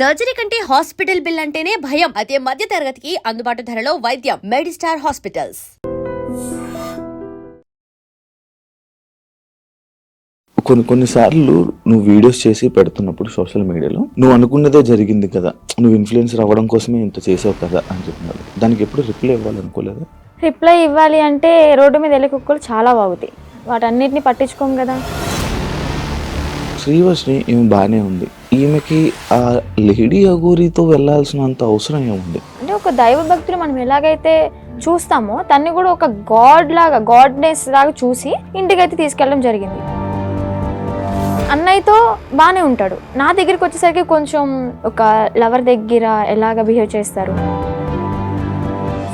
Surgery కంటే hospital bill అంటేనే భయం. అదే మధ్య తరగతికి అందుబాటు ధరలో వైద్యం. Medistar hospitals. కొన్నిసార్లు నువ్వు వీడియోస్ చేసి పెడుతున్నప్పుడు సోషల్ మీడియాలో నువ్వు అనుకున్నదే జరిగింది కదా, నువ్వు ఇన్ఫ్లుయెన్సర్ అవ్వడం కోసమే ఇంత చేసావు కదా అని చెప్తున్నారు. దానికి ఎప్పుడు రిప్లై ఇవ్వాలనుకోలేదా? రిప్లై ఇవ్వాలి అంటే రోడ్డు మీద వెళ్ళే కుక్కలు చాలా బాగుతాయి, వాటన్నిటిని పట్టించుకోం కదా. శ్రీవర్షిని ఈమె బాగానే ఉంది, ఈమెకి ఆ లేడీ అఘోరీతో వెళ్ళాల్సినంత అవసరం ఏముంది? అంటే ఒక దైవ భక్తులు మనం ఎలాగైతే చూస్తామో తన్ని కూడా ఒక గాడ్నెస్ లాగా చూసి ఇంటికైతే తీసుకెళ్ళడం జరిగింది. అన్నయ్యతో బాగానే ఉంటాడు, నా దగ్గరికి వచ్చేసరికి కొంచెం ఒక లవర్ దగ్గర ఎలాగ బిహేవ్ చేస్తారు.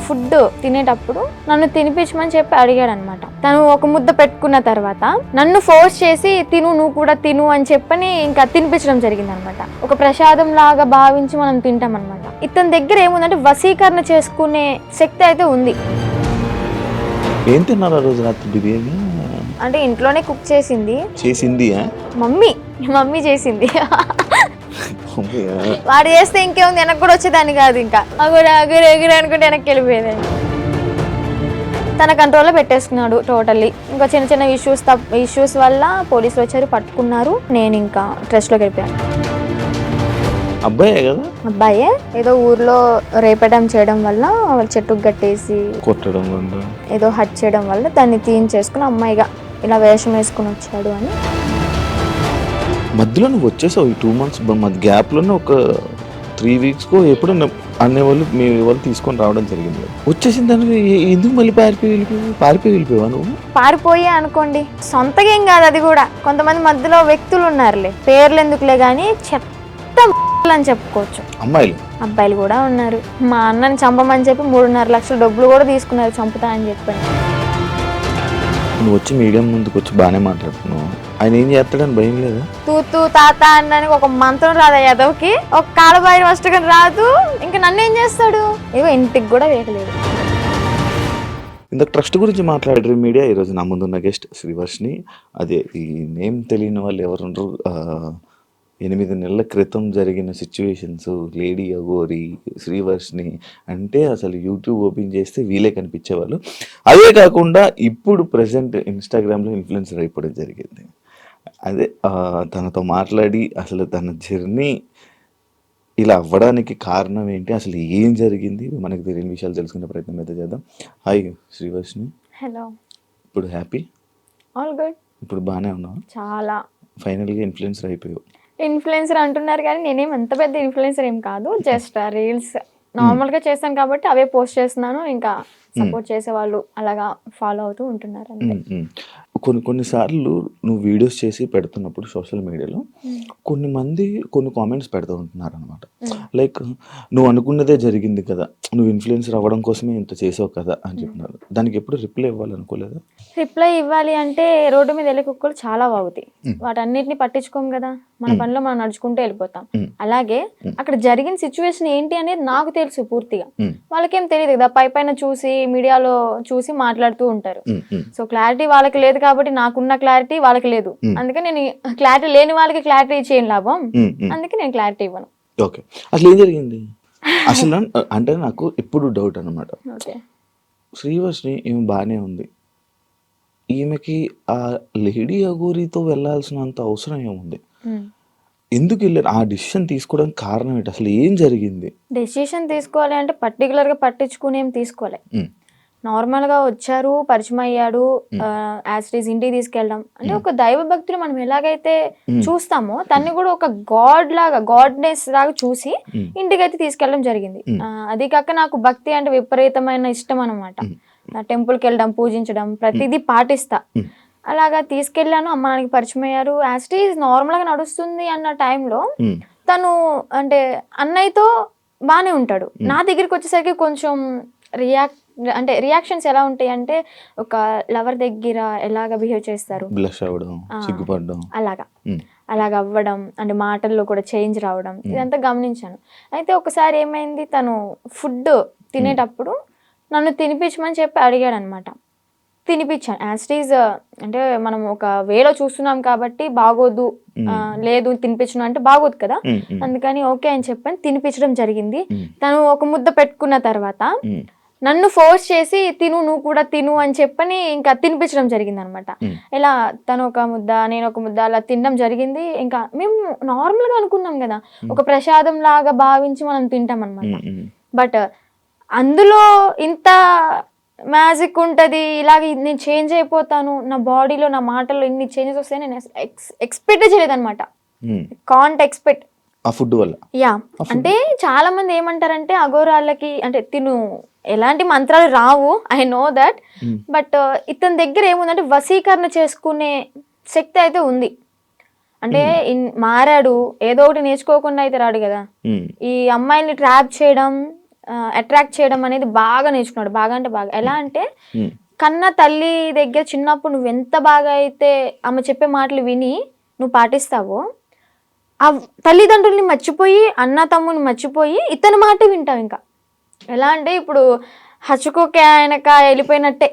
ఫుడ్ తినేటప్పుడు నన్ను తినిపించమని చెప్పి అడిగాడు అనమాట. తను ఒక ముద్ద పెట్టుకున్న తర్వాత నన్ను ఫోర్స్ చేసి నువ్వు కూడా తిను అని చెప్పని ఇంకా తినిపించడం జరిగింది అనమాట. ఒక ప్రసాదం లాగా భావించి మనం తింటాం అనమాట. ఇతని దగ్గర ఏముందంటే వశీకరణ చేసుకునే శక్తి అయితే ఉంది. ఏం తిన్నారు ఆ రోజు రాత్రి? బిర్యానీ అంటే ఇంట్లోనే కుక్ చేసింది మమ్మీ చేసింది. వాడు చేస్తే ఇంకేముంది, వెనక్కి కూడా వచ్చేదాన్ని కాదు. ఇంకా అగురు అనుకుంటే వెనక్కి వెళ్ళిపోయేదాన్ని. తన కంట్రోల్లో పెట్టేసుకున్నాడు టోటల్లీ. ఇంకా చిన్న చిన్న ఇష్యూస్ వల్ల పోలీసులు వచ్చారు, పట్టుకున్నారు. నేను ఇంకా ట్రస్ట్లోకి వెళ్ళిపోయాను. అబ్బాయే ఏదో ఊర్లో రేపడం చేయడం వల్ల చెట్టుకు కట్టేసి కొట్టడం ఏదో హట్ చేయడం వల్ల దాన్ని తీయించేసుకుని అమ్మాయిగా ఇలా వేషం వేసుకుని వచ్చాడు అని. మధ్యలో నువ్వు వచ్చేసావు, ఈ 2 months మధ్య గ్యాప్లోనే ఒక 3 weeks ఎప్పుడు అనేవాళ్ళు మీ వాళ్ళు తీసుకొని రావడం జరిగింది. వచ్చేసిన దానికి ఎందుకు మళ్ళీ పారిపోయి వెళ్ళిపోయావా నువ్వు? పారిపోయా అనుకోండి, సొంతగా ఏం కాదు అది కూడా. కొంతమంది మధ్యలో వ్యక్తులు ఉన్నారులే, పేర్లు ఎందుకులే కానీ చెత్త అని చెప్పుకోవచ్చు. అబ్బాయిలు కూడా ఉన్నారు. మా అన్నని చంపమని చెప్పి 3.5 లక్షల డబ్బులు కూడా తీసుకున్నారు, చంపుతా అని చెప్పండి. నువ్వు వచ్చి మీడియం ముందుకు వచ్చి బాగానే మాట్లాడుతున్నావు, ఆయన ఏం చేస్తాడని భయం లేదా? తూ తాత అన్నానికి ఒక మంత్రం రాదా యాదవ్కి, ఒక కాలబాయి వస్తగా రాదు, ఇంకా నన్ను ఏం చేస్తాడు? ఏవో ఇంటికి కూడా వేయలేదు. ఇంత ట్రస్ట్ గురించి మాట్లాడారు మీడియా. ఈరోజు నా ముందున్న గెస్ట్ శ్రీవర్షిని. అదే ఈ నేమ్ తెలియని వాళ్ళు ఎవరుండ్రు, 8 నెలల క్రితం జరిగిన సిచ్యువేషన్స్, లేడీ అఘోరి, శ్రీవర్షిని అంటే అసలు యూట్యూబ్ ఓపెన్ చేస్తే వీలే కనిపించేవాళ్ళు. అదే కాకుండా ఇప్పుడు ప్రజెంట్ ఇన్స్టాగ్రామ్లో ఇన్ఫ్లుయెన్సర్ అయిపోవడం జరిగింది. అదే తనతో మాట్లాడి అసలు తన జర్నీ ఇలా అవ్వడానికి కారణం ఏంటి, అసలు ఏం జరిగింది, మనకు తెలియని విషయాలు తెలుసుకునే ప్రయత్నం అయితే చేద్దాం. హాయ్ శ్రీవర్షిని. హలో. ఇప్పుడు హ్యాపీ? All good. ఇప్పుడు బాగానే ఉన్నావు? చాలా. ఫైనల్గా ఇన్ఫ్లుయెన్సర్ అయిపోయావు. ఇన్ఫ్లుయెన్సర్ అంటున్నారు కానీ నేనేం అంత పెద్ద ఇన్ఫ్లుయెన్సర్ ఏం కాదు, జస్ట్ రీల్స్ నార్మల్గా చేస్తాను కాబట్టి అవే పోస్ట్ చేస్తున్నాను. ఇంకా సపోర్ట్ చేసే వాళ్ళు అలాగా ఫాలో అవుతూ ఉంటున్నారు అంతే. కొన్నిసార్లు నువ్వు వీడియోస్ చేసి పెడుతున్నప్పుడు సోషల్ మీడియాలో కొన్ని కామెంట్స్ పెడుతూ ఉంటున్నారు అనమాట. లైక్ నువ్వు అనుకున్నదే జరిగింది కదా, నువ్వు ఇన్ఫ్లుయెన్సర్ అవ్వడం కోసమే ఇంత చేసావు కదా అని చెప్తున్నారు. దానికి ఎప్పుడు రిప్లై ఇవ్వాలనుకోలేదా? రిప్లై ఇవ్వాలి అంటే రోడ్డు మీద వెళ్ళే కుక్కలు చాలా బాగుతాయి, వాటన్నిటిని పట్టించుకోం కదా. మన పనిలో మనం నడుచుకుంటూ వెళ్ళిపోతాం. అలాగే అక్కడ జరిగిన సిచ్యువేషన్ ఏంటి అనేది నాకు తెలుసు పూర్తిగా, వాళ్ళకేం తెలియదు కదా. పైన చూసి మీడియాలో చూసి మాట్లాడుతూ ఉంటారు. సో క్లారిటీ వాళ్ళకి లేదు కాబట్టి నాకున్న క్లారిటీ వాళ్ళకి లేదు. అందుకే నేను క్లారిటీ లేని వాళ్ళకి క్లారిటీ చేయని లాభం, అందుకే నేను క్లారిటీ ఇవ్వను. ఓకే, అసలు ఏం జరిగింది అసలు అంటే నాకు ఎప్పుడు డౌట్ అనమాట. శ్రీవర్షిని ఈమె బాగానే ఉంది, ఈమెకి ఆ లేడీ అఘోరీతో వెళ్ళాల్సినంత అవసరం ఏముంది? ఎందుకు వెళ్ళారు? ఆ డిసిషన్ తీసుకోవడానికి కారణం ఏంటి? అసలు ఏం జరిగింది? డెసిషన్ తీసుకోవాలి అంటే పర్టికులర్ గా పట్టించుకుని ఏం తీసుకోవాలి. నార్మల్ గా వచ్చారు, పరిచయం అయ్యాడు, యాజ్ ఇట్ ఈస్ ఇంటికి తీసుకెళ్ళడం. అంటే ఒక దైవ భక్తులు మనం ఎలాగైతే చూస్తామో తన్ని కూడా ఒక గాడ్నెస్ లాగా చూసి ఇంటికైతే తీసుకెళ్ళడం జరిగింది. అది కాక నాకు భక్తి అంటే విపరీతమైన ఇష్టం అనమాట. టెంపుల్కి వెళ్ళడం, పూజించడం, ప్రతిదీ పాటిస్తా. అలాగా తీసుకెళ్ళాను, అమ్మ నాన్నకి పరిచయం అయ్యారు. యాజ్ ఇట్ ఈస్ నార్మల్ గా నడుస్తుంది అన్న టైంలో తను అంటే అన్నయ్యతో బాగానే ఉంటాడు, నా దగ్గరికి వచ్చేసరికి కొంచెం రియాక్షన్స్ ఎలా ఉంటాయి అంటే ఒక లవర్ దగ్గర ఎలాగ బిహేవ్ చేస్తారు, అలాగా అవ్వడం, అంటే మాటల్లో కూడా చేంజ్ రావడం, ఇదంతా గమనించాను. అయితే ఒకసారి ఏమైంది, తను ఫుడ్ తినేటప్పుడు నన్ను తినిపించమని చెప్పి అడిగాడు అనమాట. తినిపించాను యాస్టీజ్. అంటే మనం ఒక వేలో చూస్తున్నాం కాబట్టి బాగోదు, లేదు తినిపించను అంటే బాగోదు కదా, అందుకని ఓకే అని చెప్పని తినిపించడం జరిగింది. తను ఒక ముద్ద పెట్టుకున్న తర్వాత నన్ను ఫోర్స్ చేసి తిను, నువ్వు కూడా తిను అని చెప్పని ఇంకా తినిపించడం జరిగింది అనమాట. ఇలా తను ఒక ముద్ద, నేను ఒక ముద్ద అలా తినడం జరిగింది. ఇంకా మేము నార్మల్ గా అనుకున్నాం కదా, ఒక ప్రసాదం లాగా భావించి మనం తింటాం అనమాట. బట్ అందులో ఇంత మ్యాజిక్ ఉంటుంది, ఇలాగ నేను చేంజ్ అయిపోతాను, నా బాడీలో నా మాటల్లో ఇన్ని చేంజెస్ వస్తాయి నేను ఎక్స్పెక్ట్ చేయలేదు అనమాట. కాంట్ ఎక్స్పెక్ట్ ఆ ఫుడ్ వల్ల. యా, అంటే చాలా మంది ఏమంటారంటే అఘోరాళ్ళకి అంటే తిను ఎలాంటి మంత్రాలు రావు, ఐ నో దట్, బట్ ఇతని దగ్గర ఏముందంటే వశీకరణ చేసుకునే శక్తి అయితే ఉంది. అంటే మారాడు, ఏదో ఒకటి నేర్చుకోకుండా అయితే రాడు కదా. ఈ అమ్మాయిల్ని ట్రాప్ చేయడం, అట్రాక్ట్ చేయడం అనేది బాగా నేర్చుకున్నాడు. బాగా అంటే బాగా. ఎలా అంటే కన్న తల్లి దగ్గర చిన్నప్పుడు నువ్వు ఎంత బాగా అయితే ఆమె చెప్పే మాటలు విని నువ్వు పాటిస్తావో, ఆ తల్లిదండ్రుల్ని మర్చిపోయి, అన్న తమ్ముని మర్చిపోయి ఇతని మాట వింటావు. ఇంకా ఎలా అంటే ఇప్పుడు హచ్చుకోకే ఆయనక వెళ్ళిపోయినట్టే,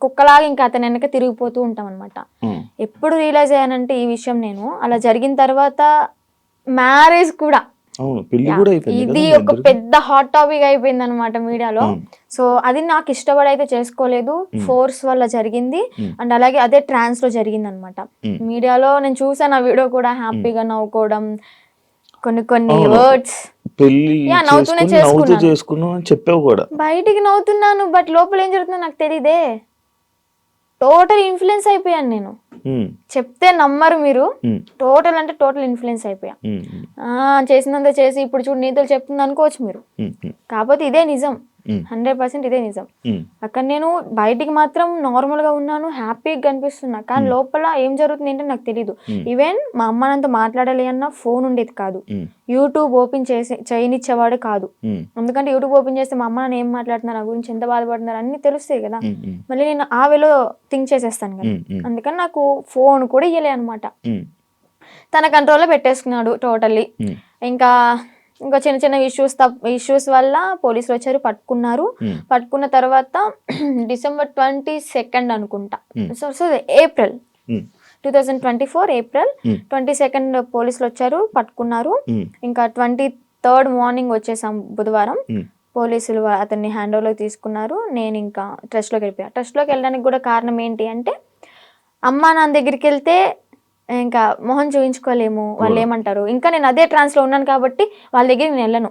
కుక్కలాగా ఇంకా అతని వెనక తిరిగిపోతూ ఉంటాం అనమాట. ఎప్పుడు రియలైజ్ అయ్యానంటే ఈ విషయం నేను అలా జరిగిన తర్వాత మ్యారేజ్ కూడా, ఇది ఒక పెద్ద హాట్ టాపిక్ అయిపోయింది అనమాట మీడియాలో. సో అది నాకు ఇష్టపడైతే చేసుకోలేదు, ఫోర్స్ వల్ల జరిగింది. అండ్ అలాగే అదే ట్రాన్స్ లో జరిగింది అనమాట. మీడియాలో నేను చూసాను ఆ వీడియో కూడా, హ్యాపీగా నవ్వుకోవడం, కొన్ని వర్డ్స్ నవ్వుతూనే చేసుకున్నాను, బయటికి నవ్వుతున్నాను, బట్ లోపల ఏం జరుగుతుందో నాకు తెలియదే. టోటల్ ఇన్ఫ్లుయెన్స్ అయిపోయాను నేను, చెప్తే నమ్మరు మీరు. టోటల్ అంటే టోటల్ ఇన్ఫ్లుయెన్స్ అయిపోయా. చేసినంత చేసి ఇప్పుడు చూడు నీతులు చెప్తుంది అనుకోవచ్చు మీరు, కాకపోతే ఇదే నిజం, 100% ఇదే నిజం. అక్కడ నేను బయటికి మాత్రం నార్మల్ గా ఉన్నాను, హ్యాపీగా కనిపిస్తున్నా, కానీ లోపల ఏం జరుగుతుంది ఏంటో నాకు తెలీదు. ఈవెన్ మా అమ్మ నాతో మాట్లాడాలి అన్న ఫోన్ ఉండేది కాదు, యూట్యూబ్ ఓపెన్ చేయనిచ్చేవాడు కాదు. ఎందుకంటే యూట్యూబ్ ఓపెన్ చేస్తే మా అమ్మ నాన్న ఏం మాట్లాడుతున్నారు, నా గురించి ఎంత బాధపడుతున్నారు అన్ని తెలుస్తాయి కదా. మళ్ళీ నేను ఆ వేలో థింక్ చేసేస్తాను కదా, అందుకని నాకు ఫోన్ కూడా ఇయ్యలే అనమాట. తన కంట్రోల్లో పెట్టేసుకున్నాడు టోటల్లీ. ఇంకా చిన్న చిన్న ఇష్యూస్ వల్ల పోలీసులు వచ్చారు, పట్టుకున్నారు. పట్టుకున్న తర్వాత December 22 అనుకుంటా, సో ఏప్రిల్ 2024 ఏప్రిల్ 22 పోలీసులు వచ్చారు, పట్టుకున్నారు. ఇంకా 23rd మార్నింగ్ వచ్చేసాం బుధవారం. పోలీసులు అతన్ని హ్యాండ్ ఓవర్లోకి తీసుకున్నారు. నేను ఇంకా ట్రస్ట్లోకి వెళ్ళిపోయా. ట్రస్ట్లోకి వెళ్ళడానికి కూడా కారణం ఏంటి అంటే, అమ్మా నాన్న దగ్గరికి వెళ్తే ఇంకా మొహం చూపించుకోలేము, వాళ్ళు ఏమంటారు. ఇంకా నేను అదే ట్రాన్స్ లో ఉన్నాను కాబట్టి వాళ్ళ దగ్గర నేను వెళ్ళను,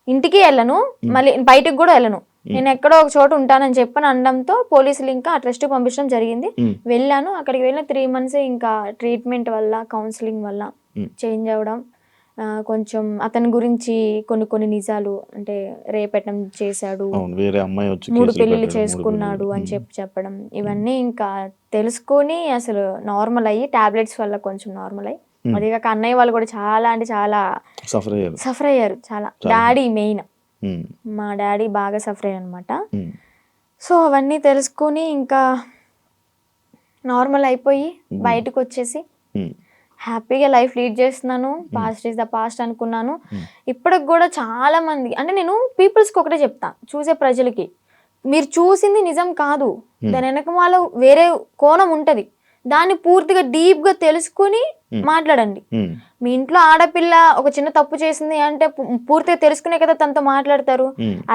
ఇంటికి వెళ్ళను, మళ్ళీ బయటకు కూడా వెళ్ళను. నేను ఎక్కడో ఒక చోట ఉంటానని చెప్పని అనడంతో పోలీసులు ఇంకా ఆ ట్రస్ట్ పంపించడం జరిగింది. వెళ్ళాను. అక్కడికి వెళ్ళిన 3 months ఇంకా ట్రీట్మెంట్ వల్ల, కౌన్సిలింగ్ వల్ల చేంజ్ అవ్వడం, కొంచెం అతని గురించి కొన్ని నిజాలు, అంటే రేపెట్టడం చేశాడు, 3 పెళ్లిళ్ళు చేసుకున్నాడు అని చెప్పడం, ఇవన్నీ ఇంకా తెలుసుకొని అసలు నార్మల్ అయ్యి, టాబ్లెట్స్ వల్ల కొంచెం నార్మల్ అయ్యి, అది కాక అన్నయ్య వాళ్ళు కూడా చాలా అంటే చాలా సఫర్ అయ్యారు, చాలా. డాడీ మెయిన్, మా డాడీ బాగా సఫర్ అయ్యారు అనమాట. సో అవన్నీ తెలుసుకొని ఇంకా నార్మల్ అయిపోయి బయటకు వచ్చేసి హ్యాపీగా లైఫ్ లీడ్ చేస్తున్నాను. పాస్ట్ ఈజ్ ద పాస్ట్ అనుకున్నాను. ఇప్పటికి కూడా చాలా మంది, అంటే నేను పీపుల్స్కి ఒకటే చెప్తా, చూసే ప్రజలకి, మీరు చూసింది నిజం కాదు, దాని వెనక వాళ్ళ వేరే కోణం ఉంటది, దాన్ని పూర్తిగా డీప్ గా తెలుసుకుని మాట్లాడండి. మీ ఇంట్లో ఆడపిల్ల ఒక చిన్న తప్పు చేసింది అంటే పూర్తిగా తెలుసుకునే కదా తనతో మాట్లాడతారు.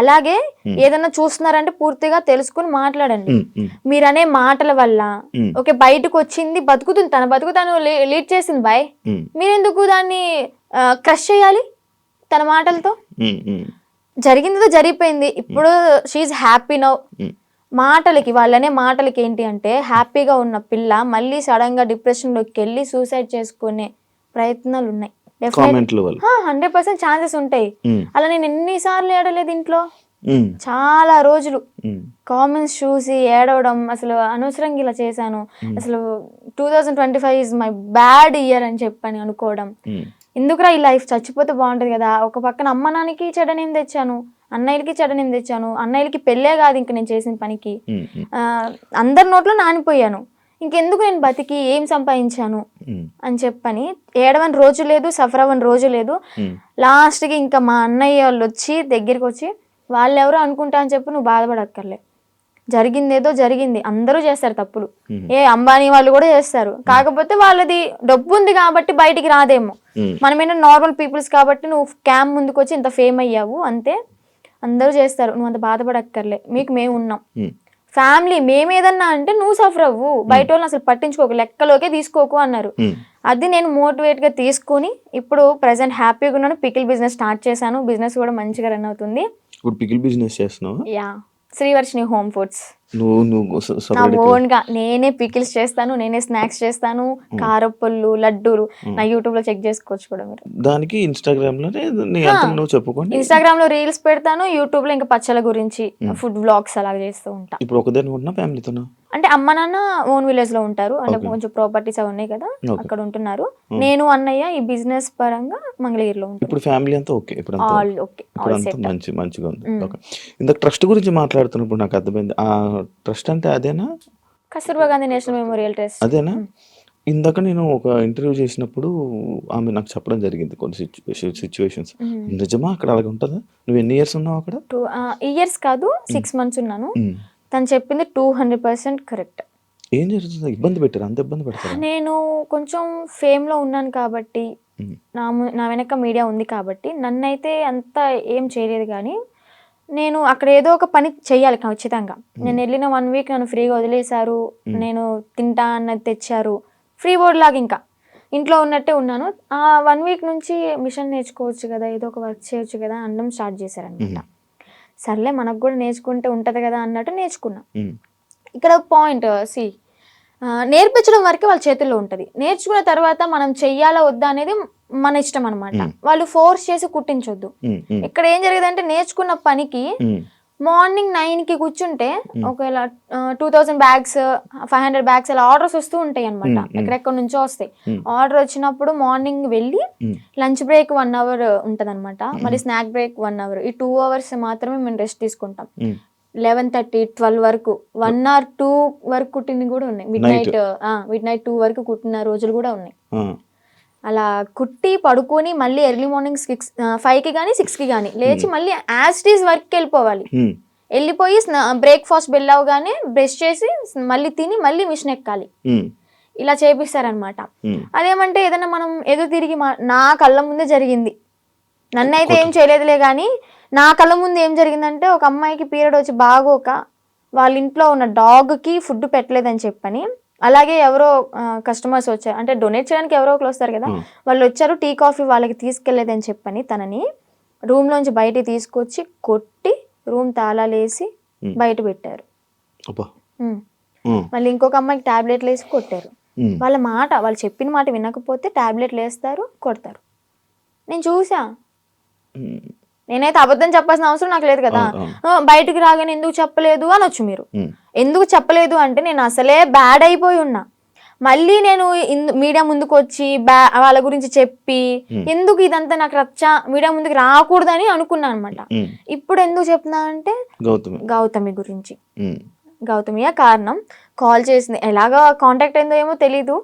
అలాగే ఏదన్నా చూస్తున్నారంటే పూర్తిగా తెలుసుకుని మాట్లాడండి. మీరనే మాటల వల్ల ఓకే బయటకు వచ్చింది, బతుకుతుంది, తన బతుకు తను లీడ్ చేసింది బాయ్, మీరెందుకు దాన్ని క్రష్ చేయాలి తన మాటలతో? జరిగిందితో జరిగిపోయింది. ఇప్పుడు షీఈ్ హ్యాపీ నౌ. మాటలకి, వాళ్ళనే మాటలకి ఏంటి అంటే, హ్యాపీగా ఉన్న పిల్ల మళ్ళీ సడన్ గా డిప్రెషన్ లోకి వెళ్ళి సూసైడ్ చేసుకునే ప్రయత్నాలు ఉన్నాయి. 100% ఛాన్సెస్ ఉంటాయి. అలా నేను ఎన్నిసార్లు ఏడలేదు ఇంట్లో, చాలా రోజులు కామెంట్స్ చూసి ఏడవడం, అసలు అనవసరంగా ఇలా చేశాను, అసలు 2025 ఈజ్ మై బ్యాడ్ ఇయర్ అని చెప్పని అనుకోవడం, ఎందుకురా ఈ లైఫ్, చచ్చిపోతే బాగుంటది కదా. ఒక పక్కన అమ్మ నాన్నకి చెడ్డనేం తెచ్చాను, అన్నయ్యలకి చెడ్డనేం తెచ్చాను, అన్నయ్యలకి పెళ్ళే కాదు ఇంక నేను చేసిన పనికి, అందరి నోట్లో నానిపోయాను, ఇంకెందుకు నేను బతికి ఏం సంపాదించాను అని చెప్పని ఏడవని రోజు లేదు, సఫర్ అవ్వని రోజు లేదు. లాస్ట్కి ఇంకా మా అన్నయ్య వాళ్ళు వచ్చి దగ్గరికి వచ్చి, వాళ్ళెవరో అనుకుంటా అని చెప్పి నువ్వు బాధపడక్కర్లే, జరిగిందేదో జరిగింది, అందరూ చేస్తారు తప్పులు, అంబానీ వాళ్ళు కూడా చేస్తారు, కాకపోతే వాళ్ళది డబ్బు ఉంది కాబట్టి బయటికి రాదేమో. మనమేనా నార్మల్ పీపుల్స్ కాబట్టి నువ్వు క్యామ్ ముందుకు వచ్చి ఇంత ఫేమ్ అయ్యావు అంతే, అందరూ చేస్తారు, నువ్వు అంత బాధపడక్కర్లే, మీకు మేము ఉన్నాం. ఫ్యామిలీ మేమేదన్నా అంటే నువ్వు సఫర్ అవ్వు, బయట వాళ్ళని అసలు పట్టించుకోకు, లెక్కలోకే తీసుకోకు అన్నారు. అది నేను మోటివేట్ గా తీసుకుని ఇప్పుడు ప్రెసెంట్ హ్యాపీగా ఉన్నాను. పికిల్ బిజినెస్ స్టార్ట్ చేశాను, బిజినెస్ కూడా మంచిగా రన్ అవుతుంది. ఇప్పుడు పికిల్ బిజినెస్ చేస్తున్నావా? Yeah, Srivarshini home foods. నువ్వు నా ఓన్ గా నేనే పికిల్స్ చేస్తాను, నేనే స్నాక్స్ చేస్తాను, కారప్పళ్ళు, లడ్డూలు. నా యూట్యూబ్ లో చెక్ చేసుకోవచ్చు కూడా మీరు. దానికి ఇన్స్టాగ్రామ్ లోనే నువ్వు చెప్పుకోండి. ఇన్స్టాగ్రామ్ లో రీల్స్ పెడతాను, యూట్యూబ్ లో ఇంకా పచ్చల గురించి ఫుడ్ వ్లాగ్స్ అలాగ చేస్తూ ఉంటా. ఇప్పుడు ఒకదాని ఉన్నా ఫ్యామిలీతోనా? అంటే అమ్మ నాన్న ఓన్ విలేజ్ లో ఉంటారు, అంటే కొంచెం ప్రాపర్టీస్ అవి ఉన్నాయి కదా, అక్కడ ఉంటున్నారు. నేను అన్నయ్య ఈ బిజినెస్ పరంగా మంగళగిరిలో ఉంటాను. ఇప్పుడు ఫ్యామిలీ అంతా ఓకే? ఇప్పుడు ఆల్ ఓకే, ఇప్పుడు అంతా మంచిగా ఉంది. ఓకే, ఇందాక ట్రస్ట్ గురించి మాట్లాడుతున్నప్పుడు నాకు అర్థమైంది. ఆ ట్రస్ట్ అంటే అదేనా? Kasturba Gandhi national memorial trust అదేనా? ఇందాక నేను ఒక ఇంటర్వ్యూ చేసినప్పుడు ఆమె నాకు చెప్పడం జరిగింది కొన్ని సిచ్యువేషన్స్. నిజమా అక్కడ అలాగే ఉంటుందా? నువ్వు ఎన్ని ఇయర్స్ ఉన్నావు అక్కడ? 2 ఇయర్స్ కాదు, 6 months ఉన్నాను. తను చెప్పింది 200% కరెక్ట్. ఏం జరుగుతుంది? ఇబ్బంది పెట్టారు? అంత ఇబ్బంది పెడతారు? నేను కొంచెం ఫేమ్ లో ఉన్నాను కాబట్టి, నా వెనక మీడియా ఉంది కాబట్టి నన్నైతే అంత ఏం చేయలేదు. కానీ నేను అక్కడ ఏదో ఒక పని చెయ్యాలి ఖచ్చితంగా. నేను వెళ్ళిన 1 week నన్ను ఫ్రీగా వదిలేశారు, నేను తింటా అన్నది తెచ్చారు, ఫ్రీ బోర్డ్ లాగా ఇంకా ఇంట్లో ఉన్నట్టే ఉన్నాను. ఆ 1 week నుంచి మిషన్ నేర్చుకోవచ్చు కదా, ఏదో ఒక వర్క్ చేయొచ్చు కదా అనడం స్టార్ట్ చేశారనమాట. సర్లే మనకు కూడా నేర్చుకుంటే ఉంటుంది కదా అన్నట్టు నేర్చుకున్నా. ఇక్కడ పాయింట్ నేర్పించడం వరకే వాళ్ళ చేతుల్లో ఉంటుంది. నేర్చుకున్న తర్వాత మనం చెయ్యాలా వద్దా అనేది మన ఇష్టం అనమాట. వాళ్ళు ఫోర్స్ చేసి కుట్టించొద్దు. ఇక్కడ ఏం జరిగేదంటే నేర్చుకున్న పనికి మార్నింగ్ 9కి కూర్చుంటే ఒకవేళ 2000 bags 500 bags అలా ఆర్డర్స్ వస్తూ ఉంటాయి అనమాట. ఎక్కడెక్కడ నుంచో వస్తాయి. ఆర్డర్ వచ్చినప్పుడు మార్నింగ్ వెళ్ళి లంచ్ బ్రేక్ 1 hour ఉంటది అనమాట, మళ్ళీ స్నాక్ బ్రేక్ 1 hour. ఈ 2 hours మాత్రమే మేము రెస్ట్ తీసుకుంటాం. 11:30 12 వరకు 1 or 2 వరకు కుట్టినవి కూడా ఉన్నాయి. మిడ్ నైట్ 2 వరకు కుట్టిన రోజులు కూడా ఉన్నాయి. అలా కుట్టి పడుకొని మళ్ళీ ఎర్లీ మార్నింగ్ 5కి కానీ 6కి కానీ లేచి మళ్ళీ యాస్టీస్ వర్క్కి వెళ్ళిపోవాలి. వెళ్ళిపోయి బ్రేక్ఫాస్ట్ బెల్ అవగానే బ్రష్ చేసి మళ్ళీ తిని మళ్ళీ మిషన్ ఎక్కాలి. ఇలా చేపిస్తారనమాట. అదేమంటే ఏదైనా మనం ఎదురు తిరిగి నా కళ్ళ ముందే జరిగింది, నన్నైతే ఏం చేయలేదులే కానీ నా కళ్ళ ముందు ఏం జరిగిందంటే ఒక అమ్మాయికి పీరియడ్ వచ్చి బాగోక వాళ్ళ ఇంట్లో ఉన్న డాగ్కి ఫుడ్ పెట్టలేదని చెప్పని, అలాగే ఎవరో కస్టమర్స్ వచ్చారు, అంటే డొనేట్ చేయడానికి ఎవరో ఒకరు వస్తారు కదా, వాళ్ళు వచ్చారు, టీ కాఫీ వాళ్ళకి తీసుకెళ్లేదని చెప్పని తనని రూమ్లోంచి బయటికి తీసుకొచ్చి కొట్టి రూమ్ తాళాలేసి బయట పెట్టారు. మళ్ళీ ఇంకొక అమ్మాయికి టాబ్లెట్లు వేసి కొట్టారు. వాళ్ళు చెప్పిన మాట వినకపోతే టాబ్లెట్లు వేస్తారు, కొడతారు. నేను చూసా. నేనైతే అబద్ధం చెప్పాల్సిన అవసరం నాకు లేదు కదా. బయటకు రాగానే ఎందుకు చెప్పలేదు అనొచ్చు మీరు. ఎందుకు చెప్పలేదు అంటే నేను అసలే బ్యాడ్ అయిపోయి ఉన్నా. మళ్ళీ నేను మీడియా ముందుకు వచ్చి వాళ్ళ గురించి చెప్పి ఎందుకు ఇదంతా నాకు మీడియా ముందుకు రాకూడదని అనుకున్నా అనమాట. ఇప్పుడు ఎందుకు చెప్తున్నా అంటే గౌతమి గురించి. గౌతమియే కారణం. కాల్ చేసింది, ఎలాగా కాంటాక్ట్ అయిందో ఏమో తెలీదు.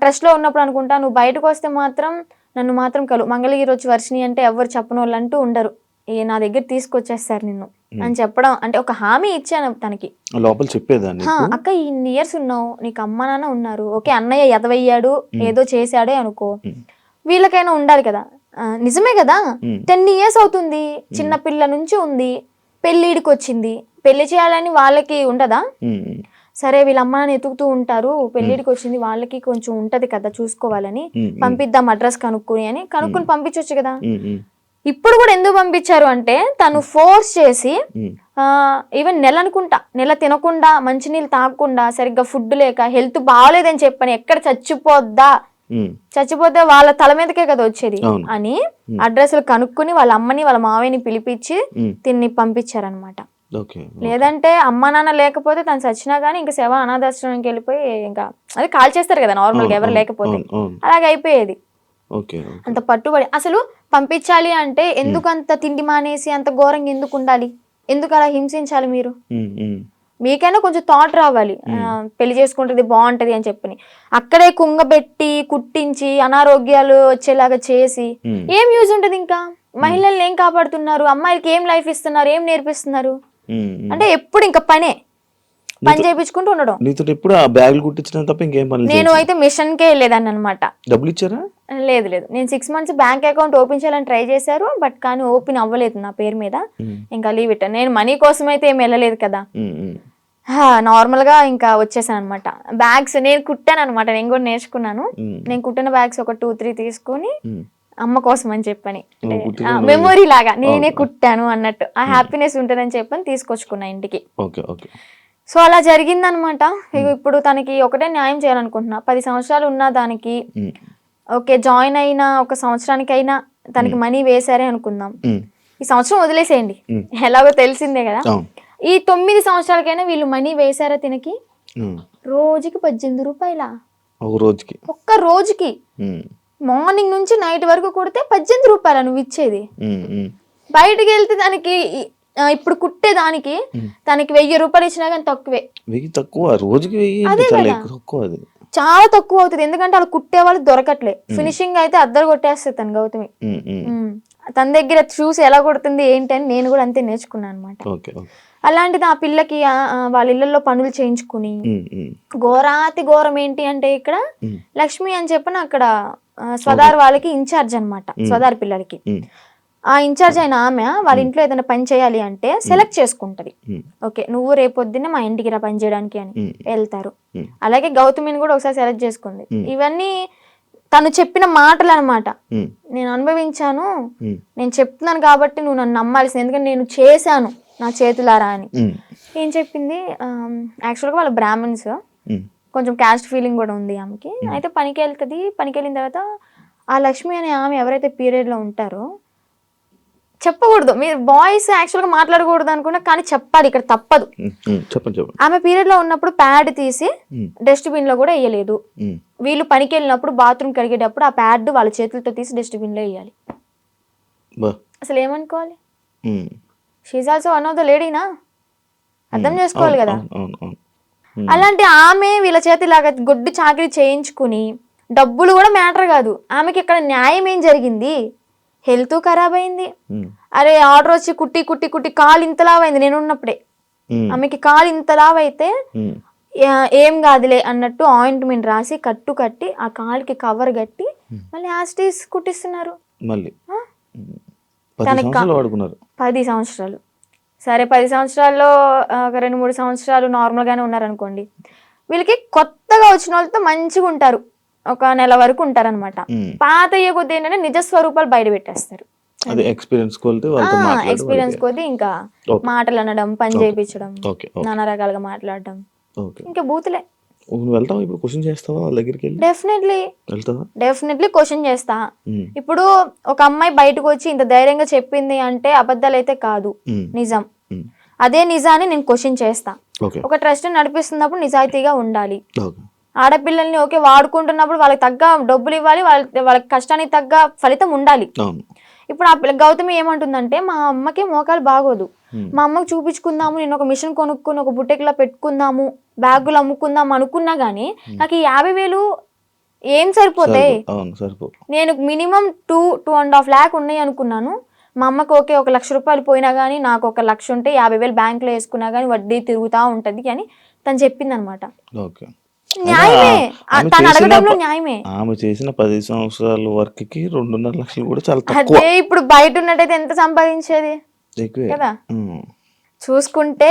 ట్రస్ట్లో ఉన్నప్పుడు అనుకుంటా, నువ్వు బయటకు వస్తే మాత్రం నన్ను మాత్రం మంగళగిరి వచ్చి వర్షిని అంటే ఎవరు చెప్పని వాళ్ళు అంటూ ఉండరు, నా దగ్గర తీసుకొచ్చేస్తారు నిన్ను అని చెప్పడం. అంటే ఒక హామీ ఇచ్చాను తనకి. లోపల చెప్పేదాన్ని, అక్క ఇన్ని ఇయర్స్ ఉన్నావు, నీకు అమ్మ నాన్న ఉన్నారు, ఓకే అన్నయ్య ఎదవయ్యాడు ఏదో చేశాడే అనుకో, వీళ్ళకైనా ఉండాలి కదా. నిజమే కదా, 10 years అవుతుంది, చిన్న పిల్ల నుంచి ఉంది, పెళ్ళిడికి వచ్చింది, పెళ్లి చేయాలని వాళ్ళకి ఉండదా? సరే వీళ్ళ అమ్మ నాన్న ఎతుకుతూ ఉంటారు, పెళ్లిడికి వచ్చింది, వాళ్ళకి కొంచెం ఉంటది కదా చూసుకోవాలని, పంపిద్దాం అడ్రస్ కనుక్కుని పంపించవచ్చు కదా. ఇప్పుడు కూడా ఎందుకు పంపించారు అంటే తను ఫోర్స్ చేసి ఈవెన్ నెల తినకుండా మంచినీళ్ళు తాగకుండా సరిగ్గా ఫుడ్ లేక హెల్త్ బాగాలేదని చెప్పని ఎక్కడ చచ్చిపోతే వాళ్ళ తల మీదకే కదా వచ్చేది అని అడ్రస్లు కనుక్కుని వాళ్ళ అమ్మని వాళ్ళ మావయ్యని పిలిపించి తిన్ని పంపించారనమాట. లేదంటే అమ్మ నాన్న లేకపోతే తను చచ్చినా గానీ ఇంకా శవ అనాథాశ్రమానికి వెళ్ళిపోయి ఇంకా అది కాల్ చేస్తారు కదా నార్మల్ గా ఎవరు లేకపోతే, అలాగే అయిపోయేది. అంత పట్టుబడి అసలు పంపించాలి అంటే ఎందుకు అంత తిండి మానేసి అంత ఘోరంగా ఎందుకు ఉండాలి, ఎందుకు అలా హింసించాలి? మీరు మీకైనా కొంచెం థాట్ రావాలి, పెళ్లి చేసుకుంటుంది బాగుంటది అని చెప్పని. అక్కడే కుంగబెట్టి కుట్టించి అనారోగ్యాలు వచ్చేలాగా చేసి ఏం యూజ్ ఉంటుంది? ఇంకా మహిళల్ని ఏం కాపాడుతున్నారు? అమ్మాయిలకి ఏం లైఫ్ ఇస్తున్నారు? ఏం నేర్పిస్తున్నారు? అంటే ఎప్పుడు ఇంకా పనే. పని చేయించుకుంటూ ఉండడం. నీతో ఎప్పుడు ఆ బ్యాగులు కుట్టించడం తప్ప ఇంకేం పని నేను అయితే మిషన్ కే వెళ్ళేదాన్ని అనమాట. డబ్బులు ఇచ్చారా? లేదు నేను 6 months బ్యాంక్ అకౌంట్ ఓపెన్ చేయాలని ట్రై చేశారు, బట్ కానీ ఓపెన్ అవ్వలేదు నా పేరు మీద. ఇంకా లీవ్ ఇట్. నేను మనీ కోసం అయితే ఏం వెళ్ళలేదు కదా, నార్మల్ గా ఇంకా వచ్చేసాను అనమాట. బ్యాగ్స్ నేను కుట్టాను అనమాట, నేను కూడా నేర్చుకున్నాను. నేను కుట్టిన బ్యాగ్స్ ఒక 2-3 తీసుకొని అమ్మ కోసం అని చెప్పని, మెమొరీ లాగా నేనే కుట్టాను అన్నట్టు ఆ హ్యాపీనెస్ ఉంటుందని చెప్పని తీసుకొచ్చుకున్నా ఇంటికి. సో అలా జరిగిందనమాట. ఇప్పుడు తనకి ఒకటే న్యాయం చేయాలనుకుంటున్నా. 10 సంవత్సరాలు ఉన్న దానికి ఓకే, జాయిన్ అయిన 1 సంవత్సరానికైనా తనకి మనీ వేసారే అనుకుందాం. ఈ సంవత్సరం వదిలేసేయండి, ఎలాగో తెలిసిందే కదా. ఈ 9 సంవత్సరాలకైనా వీళ్ళు మనీ వేసారా తినకి? రోజుకి 18 రూపాయల, ఒక్క రోజుకి. మార్నింగ్ నుంచి నైట్ వరకు కొడితే 18 రూపాయల నువ్వు ఇచ్చేది. బయటకు వెళ్తే దానికి ఇప్పుడు కుట్టే దానికి తనకి 1000 రూపాయలు ఇచ్చినా కానీ తక్కువే. చాలా తక్కువ అవుతుంది, ఎందుకంటే వాళ్ళు కుట్టే వాళ్ళు దొరకట్లే. ఫినిషింగ్ అయితే అద్దరు కొట్టేస్తుంది తను గౌతమి. తన దగ్గర చూసి ఎలా కొడుతుంది ఏంటి అని నేను కూడా అంతే నేర్చుకున్నాను అనమాట. అలాంటిది ఆ పిల్లకి వాళ్ళ ఇళ్లలో పనులు చేయించుకుని, ఘోరం ఏంటి అంటే ఇక్కడ లక్ష్మి అని చెప్పిన అక్కడ స్వదార్ వాళ్ళకి ఇన్ఛార్జ్ అనమాట, స్వదార్ పిల్లలకి. ఆ ఇన్ఛార్జ్ అయిన ఆమె వాళ్ళ ఇంట్లో ఏదైనా పని చేయాలి అంటే సెలెక్ట్ చేసుకుంటది. ఓకే, నువ్వు రేపొద్దున్నే మా ఇంటికి రా పని చేయడానికి అని వెళ్తారు. అలాగే గౌతమిని కూడా ఒకసారి సెలెక్ట్ చేసుకుంది. ఇవన్నీ తను చెప్పిన మాటలు అనమాట. నేను అనుభవించాను, నేను చెప్తున్నాను కాబట్టి నువ్వు నన్ను నమ్మాల్సింది, ఎందుకంటే నేను చేశాను నా చేతులారా అని. ఏం చెప్పింది, యాక్చువల్గా వాళ్ళ బ్రాహ్మణ్స్, కొంచెం క్యాస్ట్ ఫీలింగ్ కూడా ఉంది ఆమెకి. అయితే పనికి వెళ్తుంది. పనికి వెళ్ళిన తర్వాత ఆ లక్ష్మి అనే ఆమె ఎవరైతే పీరియడ్లో ఉంటారో, చెప్పకూడదు, మీరు బాయ్స్ యాక్చువల్గా మాట్లాడకూడదు అనుకున్నా, కానీ చెప్పాలి, ఇక్కడ తప్పదు. ఆమె పీరియడ్ లో ఉన్నప్పుడు ప్యాడ్ తీసి డస్ట్బిన్ లో కూడా వేయలేదు. వీళ్ళు పనికి వెళ్ళినప్పుడు బాత్రూమ్ కడిగేటప్పుడు ఆ ప్యాడ్ వాళ్ళ చేతులతో తీసి డస్ట్బిన్ లో వేయాలి. అసలు ఏమనుకోవాలి? She also one of the లేడీనా, అర్థం చేసుకోవాలి కదా. అలాంటి ఆమె వీళ్ళ చేతిలాగా గొడ్డు చాకరీ చేయించుకుని, డబ్బులు కూడా మ్యాటర్ కాదు ఆమెకి. ఇక్కడ న్యాయం ఏం జరిగింది? హెల్త్ ఖరాబ్ అయింది. అరే ఆర్డర్ వచ్చి కుట్టి కుట్టి కుట్టి కాలు ఇంతలావైంది. నేను ఉన్నప్పుడే ఆమెకి కాలు ఇంతలావైతే ఏం కాదులే అన్నట్టు ఆయింట్మెంట్ రాసి కట్టి ఆ కాలుకి కవర్ కట్టి మళ్ళీ యాస్టీస్ కుట్టిస్తున్నారు. తనకి 10 సంవత్సరాలు. సరే 10 సంవత్సరాల్లో ఒక 2-3 సంవత్సరాలు నార్మల్ గానే ఉన్నారనుకోండి. వీళ్ళకి కొత్తగా వచ్చిన వాళ్ళతో మంచిగా ఉంటారు, ఒక నెల వరకు ఉంటారనమాట. పాత అయ్యే కొద్ది ఏంటంటే నిజ స్వరూపాలు బయట పెట్టేస్తారు. ఎక్స్పీరియన్స్ కొద్ది ఇంకా మాటలు అనడం, పని చేయించడం, నానా రకాలుగా మాట్లాడడం, ఇంకా బూతులే. డెఫినెట్లీ క్వశ్చన్ చేస్తా. ఇప్పుడు ఒక అమ్మాయి బయటకు వచ్చి ఇంత ధైర్యంగా చెప్పింది అంటే అబద్ధాలు అయితే కాదు, నిజం. అదే నిజాన్ని నేను క్వశ్చన్ చేస్తా. ఒక ట్రస్ట్ నడిపిస్తున్నప్పుడు నిజాయితీగా ఉండాలి. ఆడపిల్లల్ని ఓకే వాడుకుంటున్నప్పుడు వాళ్ళకి తగ్గ డబ్బులు ఇవ్వాలి, వాళ్ళ కష్టానికి తగ్గ ఫలితం ఉండాలి. ఇప్పుడు ఆ గౌతమి ఏమంటుందంటే, మా అమ్మకి మోకాలు బాగోదు, మా అమ్మకి చూపించుకుందాము, నేను ఒక మిషన్ కొనుక్కుని ఒక బుట్టెక్లా పెట్టుకుందాము, బ్యాగులు అమ్ముకుందాం అనుకున్నా గానీ నాకు ఈ 50,000 ఏం సరిపోతాయి? నేను మినిమం 2.5 lakh ఉన్నాయి అనుకున్నాను. మా అమ్మకి ఓకే 1 లక్ష రూపాయలు పోయినా గానీ నాకు 1 లక్ష ఉంటే 50,000 బ్యాంకులో వేసుకున్నా గానీ వడ్డీ తిరుగుతా ఉంటది అని తను చెప్పింది అనమాట. న్యాయమే, తను అడగడంలో న్యాయమే. ఆమె చేసిన 10 సంవత్సరాల వర్క్ కి 2.5 లక్షలు కూడా చాలా తక్కువ. అదే ఇప్పుడు బయట ఉన్నట్టయితే ఎంత సంపాదించేది కదా. చూసుకుంటే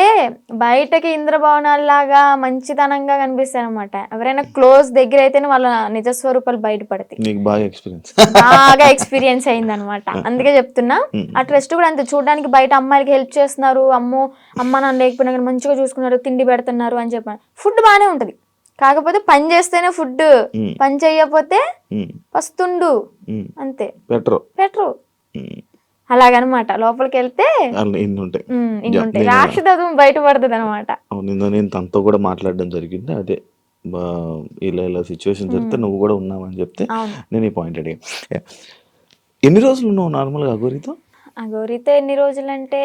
బయటకి ఇంద్రభవనాల్లాగా మంచితనంగా కనిపిస్తాయి అనమాట. ఎవరైనా క్లోజ్ దగ్గర అయితేనే వాళ్ళ నిజస్వరూపాలు బయటపడతాయి. బాగా ఎక్స్పీరియన్స్ అయింది అనమాట. అందుకే చెప్తున్నా, ఆ ట్రస్ట్ కూడా అంతే. చూడడానికి బయట అమ్మాయిలకి హెల్ప్ చేస్తున్నారు, అమ్మ నాన్న లేకపోయినా కానీ మంచిగా చూసుకున్నారు, తిండి పెడుతున్నారు అని చెప్పారు. ఫుడ్ బాగానే ఉంటది, కాకపోతే పని చేస్తేనే ఫుడ్, పని చేయకపోతే వస్తుండు అంతే, పెట్రో అలాగనమాట. లోపలికి వెళ్తే రాక్షసత్వం బయటపడుతుంది అనమాట. నేను తనతో కూడా మాట్లాడడం జరిగింది. అదే ఇలా సిచ్యువేషన్ జరిగితే నువ్వు కూడా ఉన్నావని చెప్తే నేను ఈ పాయింట్ అడిగా. ఎన్ని రోజులు ఉన్నావు నార్మల్గా అఘోరితో? ఎన్ని రోజులు అంటే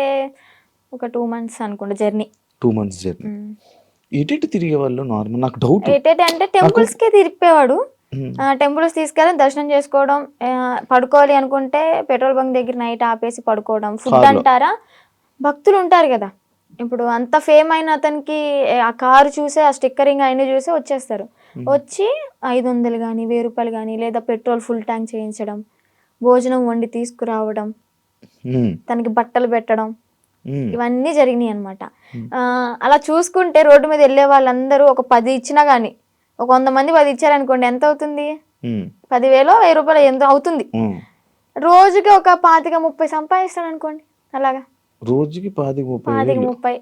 ఒక 2 months అనుకుంటా జర్నీ. 2 months journey. ఎటు తిరిగే వాళ్ళు నార్మల్? నాకు డౌట్ అంటే టెంపుల్స్ కే తిరిపేవాడు. టెంపుల్స్ తీసుకెళ్ళి దర్శనం చేసుకోవడం, పడుకోవాలి అనుకుంటే పెట్రోల్ బంక్ దగ్గర నైట్ ఆపేసి పడుకోవడం. ఫుడ్ అంటారా, భక్తులు ఉంటారు కదా, ఇప్పుడు అంత ఫేమ్ అయిన అతనికి ఆ కారు చూసే ఆ స్టిక్కరింగ్ అయినా చూసే వచ్చేస్తారు. వచ్చి 500 కానీ 1000 రూపాయలు కానీ లేదా పెట్రోల్ ఫుల్ ట్యాంక్ చేయించడం, భోజనం వండి తీసుకురావడం, తనకి బట్టలు పెట్టడం, ఇవన్నీ జరిగినాయి అనమాట. అలా చూసుకుంటే రోడ్డు మీద వెళ్ళే వాళ్ళందరూ ఒక 10 ఇచ్చినా కానీ, ఒక 100 మంది 10 ఇచ్చారనుకోండి, ఎంత అవుతుంది? 10,000 1000 రూపాయలు ఎంత అవుతుంది? రోజుకి ఒక 25-30 సంపాదిస్తాడు అనుకోండి. అలాగా రోజుకి 25-30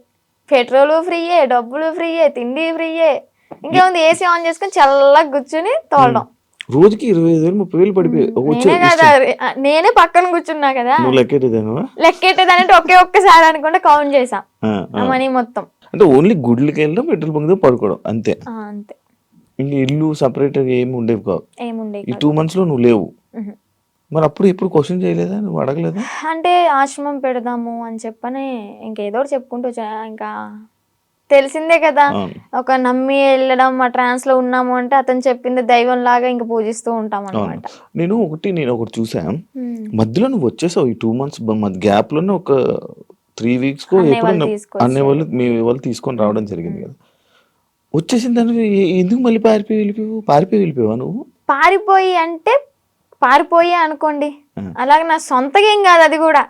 పెట్రోల్ ఫ్రీయే, డబ్బులు ఫ్రీయే, తిండి ఫ్రీయే. ఇంకేముంది, ఏసీ ఆన్ చేసుకుని చల్లగా కూర్చుని తోలడం. రోజుకి 25,000-30,000 పడిపోయి నేనే కదా, నేనే పక్కన కూర్చున్నా కదా. లెక్కెట్టేదానంటే ఒక్కసారి అనుకుంటే కౌంట్ చేసా మనీ మొత్తం. అంటే ఓన్లీ గుడ్లకి వెళ్ళడం, పెట్రోల్ బంక్ పడుకోవడం అంతే. అంతే. ఇంకా ఇల్లు సపరేట్ ఏమి ఉండేవి కావు. ఏముండేవి ఈ 2 months లో నువ్వు లేవు. మరి అప్పుడు ఎప్పుడు క్వశ్చన్ చేయలేదా, నువ్వు అడగలేదా? అంటే ఆశ్రమం పెడదాము అని చెప్పని ఇంకేదో చెప్పుకుంటూ ఇంకా తెలిసిందే కదా, ఒక నమ్మి వెళ్ళడం, ఆ ట్రాన్స్ లో ఉన్నాము అంటే అతను చెప్పింది దైవం లాగా ఇంకా పూజిస్తూ ఉంటాం అనమాట. నేను ఒకటి చూసా, మధ్యలో నువ్వు వచ్చేసావు ఈ 2 months గ్యాప్ లోనే ఒక 3 weeks కో ఎప్పుడు అనేవాళ్ళు మీ వాళ్ళు తీసుకొని రావడం జరిగింది కదా. వచ్చేసిన దాన్ని ఎందుకు మళ్ళీ పారిపోయి వెళ్ళిపోయావా నువ్వు? పారిపోయి అనుకోండి, అలాగే నా సొంతగా ఏం కాదు అది కూడా.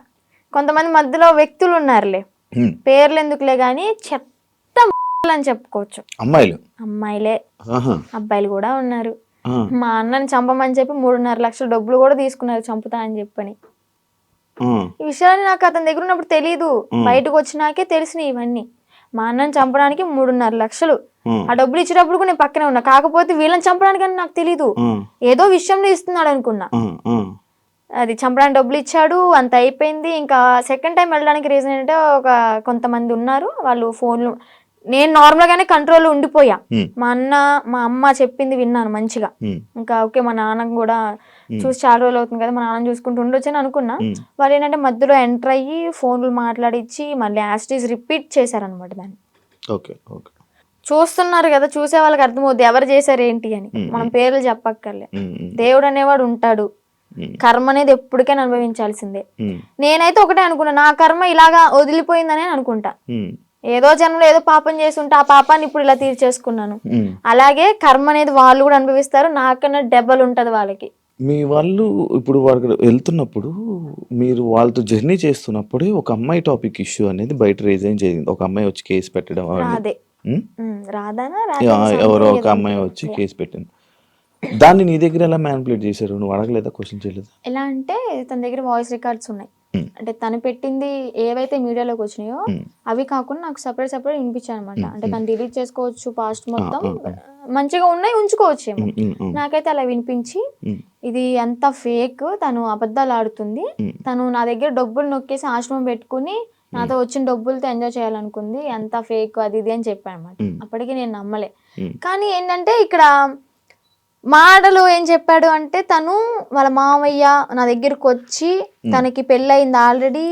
కొంతమంది మధ్యలో వ్యక్తులు ఉన్నారులే, పేర్లు ఎందుకులే గాని చెత్త అని చెప్పుకోవచ్చు. అమ్మాయిలే, అబ్బాయిలు కూడా ఉన్నారు. మా అన్నని చంపమని చెప్పి 3.5 లక్షల డబ్బులు కూడా తీసుకున్నారు, చంపుతా అని చెప్పని. ఈ విషయాన్ని నాకు అతని దగ్గర ఉన్నప్పుడు తెలీదు, బయటకు వచ్చినాకే తెలిసినాయి ఇవన్నీ. మా అన్నని చంపడానికి 3.5 లక్షలు, ఆ డబ్బులు ఇచ్చేటప్పుడు కూడా నేను పక్కనే ఉన్నా. కాకపోతే వీళ్ళని చంపడానికి నాకు తెలీదు, ఏదో విషయంలో ఇస్తున్నాడు అనుకున్నా. అది చంపడానికి డబ్బులు ఇచ్చాడు, అంత అయిపోయింది. ఇంకా సెకండ్ టైం వెళ్ళడానికి రీజన్ ఏంటంటే, కొంతమంది ఉన్నారు వాళ్ళు ఫోన్లు, నేను నార్మల్ గానే కంట్రోల్లో ఉండిపోయా. మా అమ్మ చెప్పింది విన్నాను మంచిగా. ఇంకా ఓకే, మా నాన్న కూడా చూసి చాలా రోజులు అవుతుంది కదా, మా నాన్న చూసుకుంటూ ఉండొచ్చు అని అనుకున్నా. వాళ్ళు ఏంటంటే మధ్యలో ఎంటర్ అయ్యి ఫోన్లు మాట్లాడిచ్చి మళ్ళీ యాస్టీస్ రిపీట్ చేశారనమాట దాన్ని. చూస్తున్నారు కదా, చూసే వాళ్ళకి అర్థమవుద్ది ఎవరు చేశారు ఏంటి అని. మనం పేర్లు చెప్పక్కర్లే, దేవుడు అనేవాడు ఉంటాడు. కర్మ అనేది ఎప్పటికైనా అనుభవించాల్సిందే. నేనైతే ఒకటే అనుకున్నా, నా కర్మ ఇలాగా వదిలిపోయిందనే అనుకుంటా. ఏదో జన్మలో ఏదో పాపం చేసి ఉంటే ఆ పాపాన్ని ఇప్పుడు ఇలా తీర్చేసుకున్నాను. అలాగే కర్మ అనేది వాళ్ళు కూడా అనుభవిస్తారు, నాకన్నా డబల్ ఉంటది వాళ్ళకి. మీ వాళ్ళు ఇప్పుడు వాళ్ళు వెళ్తున్నప్పుడు, మీరు వాళ్ళతో జర్నీ చేస్తున్నప్పుడు ఒక అమ్మాయి టాపిక్ ఇష్యూ అనేది బయట రేజ్ అయ్యి జరిగింది. ఒక అమ్మాయి వచ్చి కేసు పెట్టడం, ఎవరో ఒక అమ్మాయి వచ్చి కేసు పెట్టింది. దాన్ని నీ దగ్గర ఎలా మ్యానిపులేట్ చేశారు? నువ్వు అడగలేదా, క్వశ్చన్ చేయలేదా? ఎలా అంటే తన దగ్గర వాయిస్ రికార్డ్స్ ఉన్నాయి. అంటే తను పెట్టింది ఏవైతే మీడియాలోకి వచ్చినాయో అవి కాకుండా నాకు సపరేట్ వినిపించాయి అనమాట. అంటే తను డిలీట్ చేసుకోవచ్చు, పాస్ట్ మొత్తం మంచిగా ఉన్నాయి ఉంచుకోవచ్చు ఏమో. నాకైతే అలా వినిపించి, ఇది అంత ఫేక్, తను అబద్ధాలు ఆడుతుంది, తను నా దగ్గర డబ్బులు నొక్కేసి ఆశ్రమం పెట్టుకుని నాతో వచ్చిన డబ్బులతో ఎంజాయ్ చేయాలనుకుంది, అంత ఫేక్ అది ఇది అని చెప్పాను అనమాట. అప్పటికి నేను నమ్మలే. కానీ ఏంటంటే ఇక్కడ మాటలు ఏం చెప్పాడు అంటే, తను వాళ్ళ మామయ్య నా దగ్గరకు వచ్చి తనకి పెళ్ళయింది ఆల్రెడీ,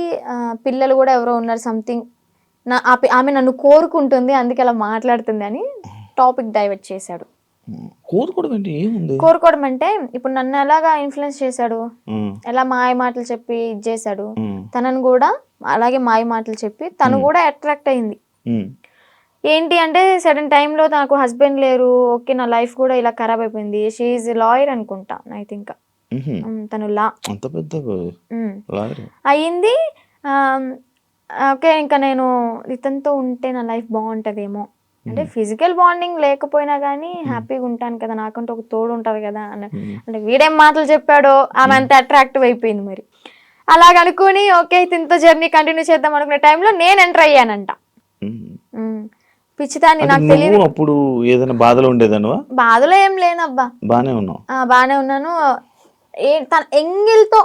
పిల్లలు కూడా ఎవరో ఉన్నారు సంథింగ్, ఆమె నన్ను కోరుకుంటుంది అందుకే అలా మాట్లాడుతుంది అని టాపిక్ డైవర్ట్ చేశాడు. కోరుకోవడం అంటే ఇప్పుడు నన్ను ఎలాగా ఇన్ఫ్లుయెన్స్ చేశాడు, ఎలా మాయ మాటలు చెప్పి ఇది చేశాడు, తనను కూడా అలాగే మాయ మాటలు చెప్పి తను కూడా అట్రాక్ట్ అయింది. ఏంటి అంటే సడన్ టైంలో నాకు హస్బెండ్ లేరు, ఓకే నా లైఫ్ కూడా ఇలా ఖరాబ్ అయిపోయింది. షీఈ్ లాయర్ అనుకుంటా, ఐ థింక్ తను లా అయ్యింది. ఓకే, ఇంకా నేను ఇతనితో ఉంటే నా లైఫ్ బాగుంటదేమో, అంటే ఫిజికల్ బాండింగ్ లేకపోయినా కానీ హ్యాపీగా ఉంటాను కదా, నాకంటే ఒక తోడు ఉంటది కదా అంటే వీడేం మాటలు చెప్పాడో ఆమె అంత అట్రాక్టివ్ అయిపోయింది. మరి అలాగనుకుని ఓకే ఇతనితో జర్నీ కంటిన్యూ చేద్దాం అనుకునే టైంలో నేను ఎంటర్ అయ్యానంట. పిచ్చిదాన్ని, నాకు తెలియదు. అప్పుడు ఏదైనా బాధలో ఉండేదానివా? బాధలో ఏం లేనబ్బా, బానే ఉన్నావు. బానే ఉన్నాను. తన ఎంగిల్తో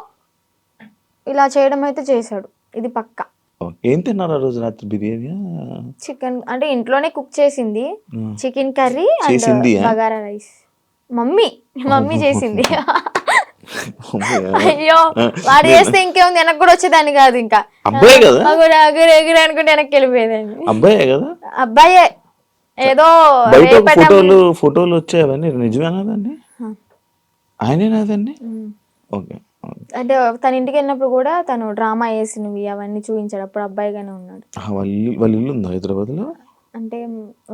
ఇలా చేయడం అయితే చేశాడు, ఇది పక్కా. ఏం తిన్నారు ఆ రోజు రాత్రి? బిర్యానీ, చికెన్, అంటే ఇంట్లోనే కుక్ చేసింది, chicken curry and bagara rice. Mummy చేసింది. అయ్యో, వాడు చేస్తే ఇంకేముంది, వెనక్కి కూడా వచ్చేదాన్ని కాదు. ఇంకా ఎగురు అనుకుంటే వెనక్కి వెళ్ళిపోయేదాన్ని. అబ్బాయే. ఏదో ఫోటోలు వచ్చాయని నిజమేనాదండి? ఆయనేనాదండి? ఓకే. అంటే తన ఇంటికి వెళ్ళినప్పుడు కూడా తను డ్రామా వేసినవి అవన్నీ చూపించాడు. అప్పుడు అబ్బాయిగానే ఉన్నాడు. వాళ్ళ ఇల్లు ఉందా హైదరాబాద్లో? అంటే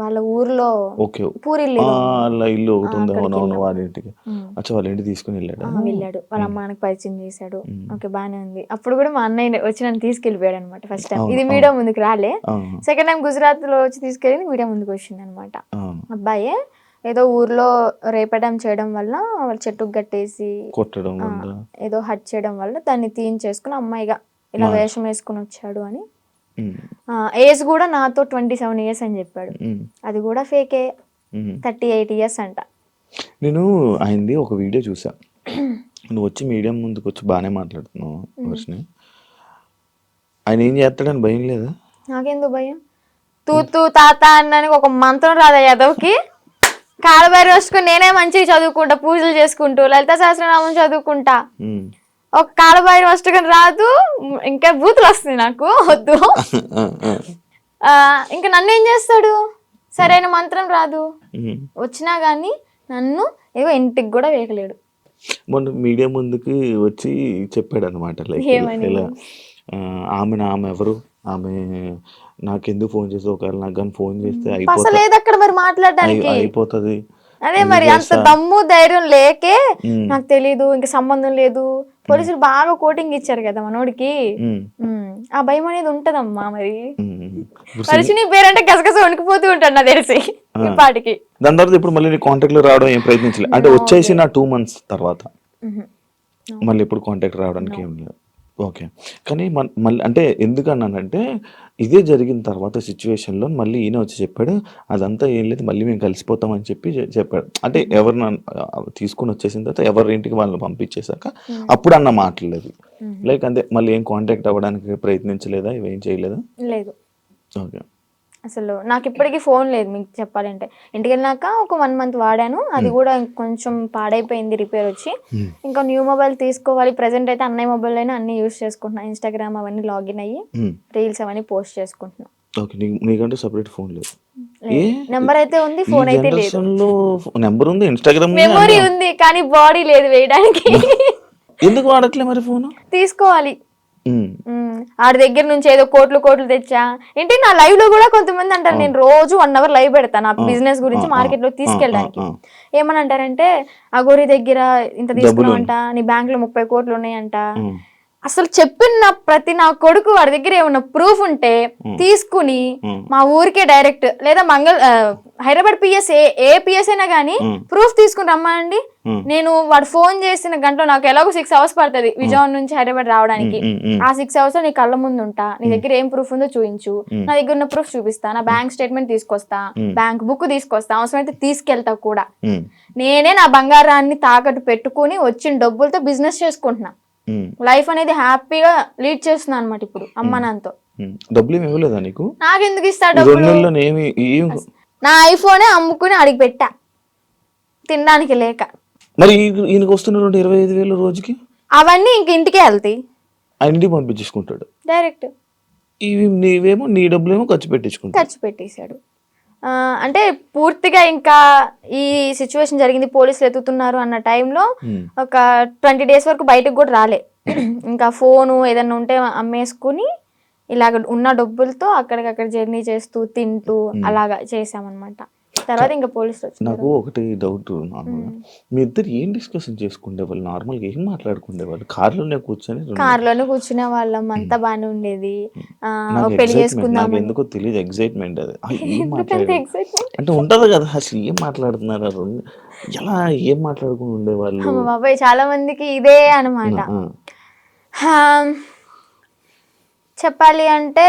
వాళ్ళ ఊర్లో ఓకే. పూరిల్లు వాళ్ళ ఇల్లు ఒకటి ఉంది. అక్కడికి అవునవును, వెళ్ళాం. వాళ్ళ ఇంటికి. అచ్చా, వాళ్ళ ఇంటికి తీసుకుని వెళ్ళాడా? వెళ్ళాడు. వాళ్ళ అమ్మ నాన్నకి పరిచయం చేశాడు. ఓకే, బానే ఉంది. అప్పుడు కూడా మా అన్నయ్య వచ్చి నన్ను తీసుకెళ్ళిపోయాడు అనమాట. ఫస్ట్ టైం ఇది మీడియా ముందుకు రాలే. సెకండ్ టైం గుజరాత్ లో వచ్చి తీసుకెళ్ళి మీడియా ముందుకు వచ్చింది అనమాట. అబ్బాయే ఏదో ఊర్లో రేపడం చేయడం వల్ల వాళ్ళ చెట్టుకు కట్టేసి కొట్టడం ఏదో హట్ చేయడం వల్ల దాన్ని తీయించేసుకుని అమ్మాయిగా ఇలా వేషం వేసుకుని వచ్చాడు అని. ఏజ్ కూడా నాతో 27 years అని చెప్పాడు. అది కూడా ఫేకే. 38 years అంట. నేను ఆయనది ఒక వీడియో చూసా. నువ్వు వచ్చి మీడియా ముందుకు వచ్చి బాగానే మాట్లాడుతున్నావు వర్షిని. ఆయన ఏం చేస్తాడని భయం లేదా? నాకెందుకు భయం? తూ తాత అన్నానికి ఒక మంత్రం రాదా యాదవ్కి? కాలబారి వస్తుకుని నేనే మంచిగా చదువుకుంటా, పూజలు చేసుకుంటూ లలిత సహస్రనామం చదువుకుంటా. ఒక కాలబారి వస్తుకుని రాదు, ఇంకా బూతులు వస్తుంది నాకు, వద్దు. ఇంకా నన్ను ఏం చేస్తాడు? సరైన మంత్రం రాదు, వచ్చినా గానీ నన్ను ఏవో ఇంటికి కూడా వేయలేడు. మొన్న మీడియా ముందుకి వచ్చి చెప్పాడు అనమాట, లైక్ ఇలా ఆమె ఎవరు, ఆమె నాకెందుకు ఫోన్ చేసి, ఒకవేళ నాకు కానీ ఫోన్ చేస్తే అయిపోతుంది అక్కడ మరి మాట్లాడడానికి అయిపోతుంది. అదే మరి అంత దమ్ము ధైర్యం లేకే నాకు తెలీదు, ఇంకా సంబంధం లేదు. పోలీసులు బాగా కోటింగ్ ఇచ్చారు కదా మనోడికి, ఆ భయం అనేది ఉంటదమ్మా. మరి వర్షిని పేరంటే గసగస వణికిపోతూ ఉంటాడు నాకు తెలిసి ఇప్పటికి. దాని తర్వాత ఇప్పుడు మళ్ళీ కాంటాక్ట్ లో రావడం ఏం ప్రయత్నించలేదు అంటే వచ్చేసి నా 2 months తర్వాత మళ్ళీ ఇప్పుడు కాంటాక్ట్ రావడానికి ఏం లేదు. ఓకే, కానీ మళ్ళీ అంటే ఎందుకన్నానంటే ఇదే జరిగిన తర్వాత సిచ్యువేషన్లో మళ్ళీ ఈయన వచ్చి చెప్పాడు అదంతా ఏం లేదు, మళ్ళీ మేము కలిసిపోతామని చెప్పాడు. అంటే ఎవరిని తీసుకుని వచ్చేసిన తర్వాత ఎవరి ఇంటికి వాళ్ళని పంపించేశాక అప్పుడు అన్న మాటలేదు. లైక్ అంతే, మళ్ళీ ఏం కాంటాక్ట్ అవ్వడానికి ప్రయత్నించలేదా, ఇవేం చేయలేదా? లేదు. ఓకే. అసలు నాకు ఇప్పటికీ ఫోన్ లేదు మీకు చెప్పాలంటే. ఇంటికి వెళ్ళినాక ఒక 1 month వాడాను, అది కూడా కొంచెం పాడైపోయింది రిపేర్ వచ్చి. ఇంకా న్యూ మొబైల్ తీసుకోవాలి. ప్రెసెంట్ అయితే అన్నయ్య మొబైల్ అయినా అన్ని యూజ్ చేసుకుంటున్నా, ఇన్స్టాగ్రామ్ అవన్నీ లాగిన్ అయ్యి రీల్స్ అవన్నీ పోస్ట్ చేసుకుంటున్నా. నీకంటే సెపరేట్ ఫోన్ లేదు? నెంబర్ అయితే ఉంది, ఫోన్ అయితే లేదు. నెంబర్ ఉంది, ఇన్స్టాగ్రామ్ మెమొరీ ఉంది, కానీ బాడీ లేదు వేయడానికి. ఎందుకు వాడట్లే మరి ఫోన్? తీసుకోవాలి. ఆడి దగ్గర నుంచి ఏదో కోట్లు తెచ్చా ఏంటి. నా లైవ్ లో కూడా కొంతమంది అంటారు, నేను రోజు 1 hour లైవ్ పెడతాను నా బిజినెస్ గురించి మార్కెట్ లో తీసుకెళ్ళడానికి. ఏమని అంటారంటే, అగోరి దగ్గర ఇంత తీసుకున్నావంట, నీ బ్యాంక్ లో 30 కోట్లు ఉన్నాయంట. అసలు చెప్పిన ప్రతి నా కొడుకు వాడి దగ్గర ఏమన్నా ప్రూఫ్ ఉంటే తీసుకుని మా ఊరికే డైరెక్ట్ లేదా హైదరాబాద్ పిఎస్ ఏ పిఎస్ అయినా కానీ ప్రూఫ్ తీసుకుని రమ్మండి. నేను వాడు ఫోన్ చేసిన గంటలో నాకు ఎలాగో 6 hours పడుతుంది విజయవాడ నుంచి హైదరాబాద్ రావడానికి. ఆ 6 hours నీ కళ్ళ ముందు ఉంటా, నీ దగ్గర ఏం ప్రూఫ్ ఉందో చూపించు, నా దగ్గర ఉన్న ప్రూఫ్ చూపిస్తా, నా బ్యాంక్ స్టేట్మెంట్ తీసుకొస్తా, బ్యాంక్ బుక్ తీసుకొస్తా, అవసరమైతే తీసుకెళ్తా కూడా. నేనే నా బంగారాన్ని తాకట్టు పెట్టుకుని వచ్చిన డబ్బులతో బిజినెస్ చేసుకుంటున్నా. లైఫ్ అనేది హ్యాపీగా లీడ్ చేస్తున్నా అనమాట ఇప్పుడు అమ్మ నాన్నతో. డబ్బులు ఏమి ఇవ్వలేదా నీకు? నాకెందుకు ఇస్తా డబ్బులు? నా ఐఫోనే అమ్ముకుని అడిగి పెట్టా తినడానికి లేక. మరి ఈయనకు వస్తున్న 25,000 రోజుకి అవన్నీ ఇంక ఇంటికే వెళ్తాయి, ఇంటికి పంపించేసుకుంటాడు డైరెక్ట్. ఇవి నీవేమో నీ డబ్బులేమో ఖర్చు పెట్టేశాడు. అంటే పూర్తిగా ఇంకా ఈ సిచ్యువేషన్ జరిగింది, పోలీసులు ఎత్తుతున్నారు అన్న టైంలో ఒక 20 days వరకు బయటకు కూడా రాలే. ఇంకా ఫోను ఏదన్నా ఉంటే అమ్మేసుకుని ఇలాగ ఉన్న డబ్బులతో అక్కడికక్కడ జర్నీ చేస్తూ తింటూ అలాగా చేసామన్నమాట. తర్వాత ఇంకా పోలీసులు వచ్చారు. నాకు ఒకటి డౌట్, నార్మల్గా మీ ఇద్దరు ఏం డిస్కషన్ చేసుకునేవాళ్ళు? నార్మల్గా ఏం మాట్లాడుకునేవాళ్ళు? కార్లోనే కూర్చునే వాళ్ళం, అంతా బాగానే ఉండేది. పెళ్లి చేసుకుందాం ఎందుకో తెలియదు, ఎక్సైట్మెంట్ అది. అంటే ఉంటది కదా, అసలు ఏం మాట్లాడుతున్నారు, ఎలా ఏం మాట్లాడుకుని ఉండేవాళ్ళు? బాబాయ్ చాలా మందికి ఇదే అనమాట. చెప్పాలి అంటే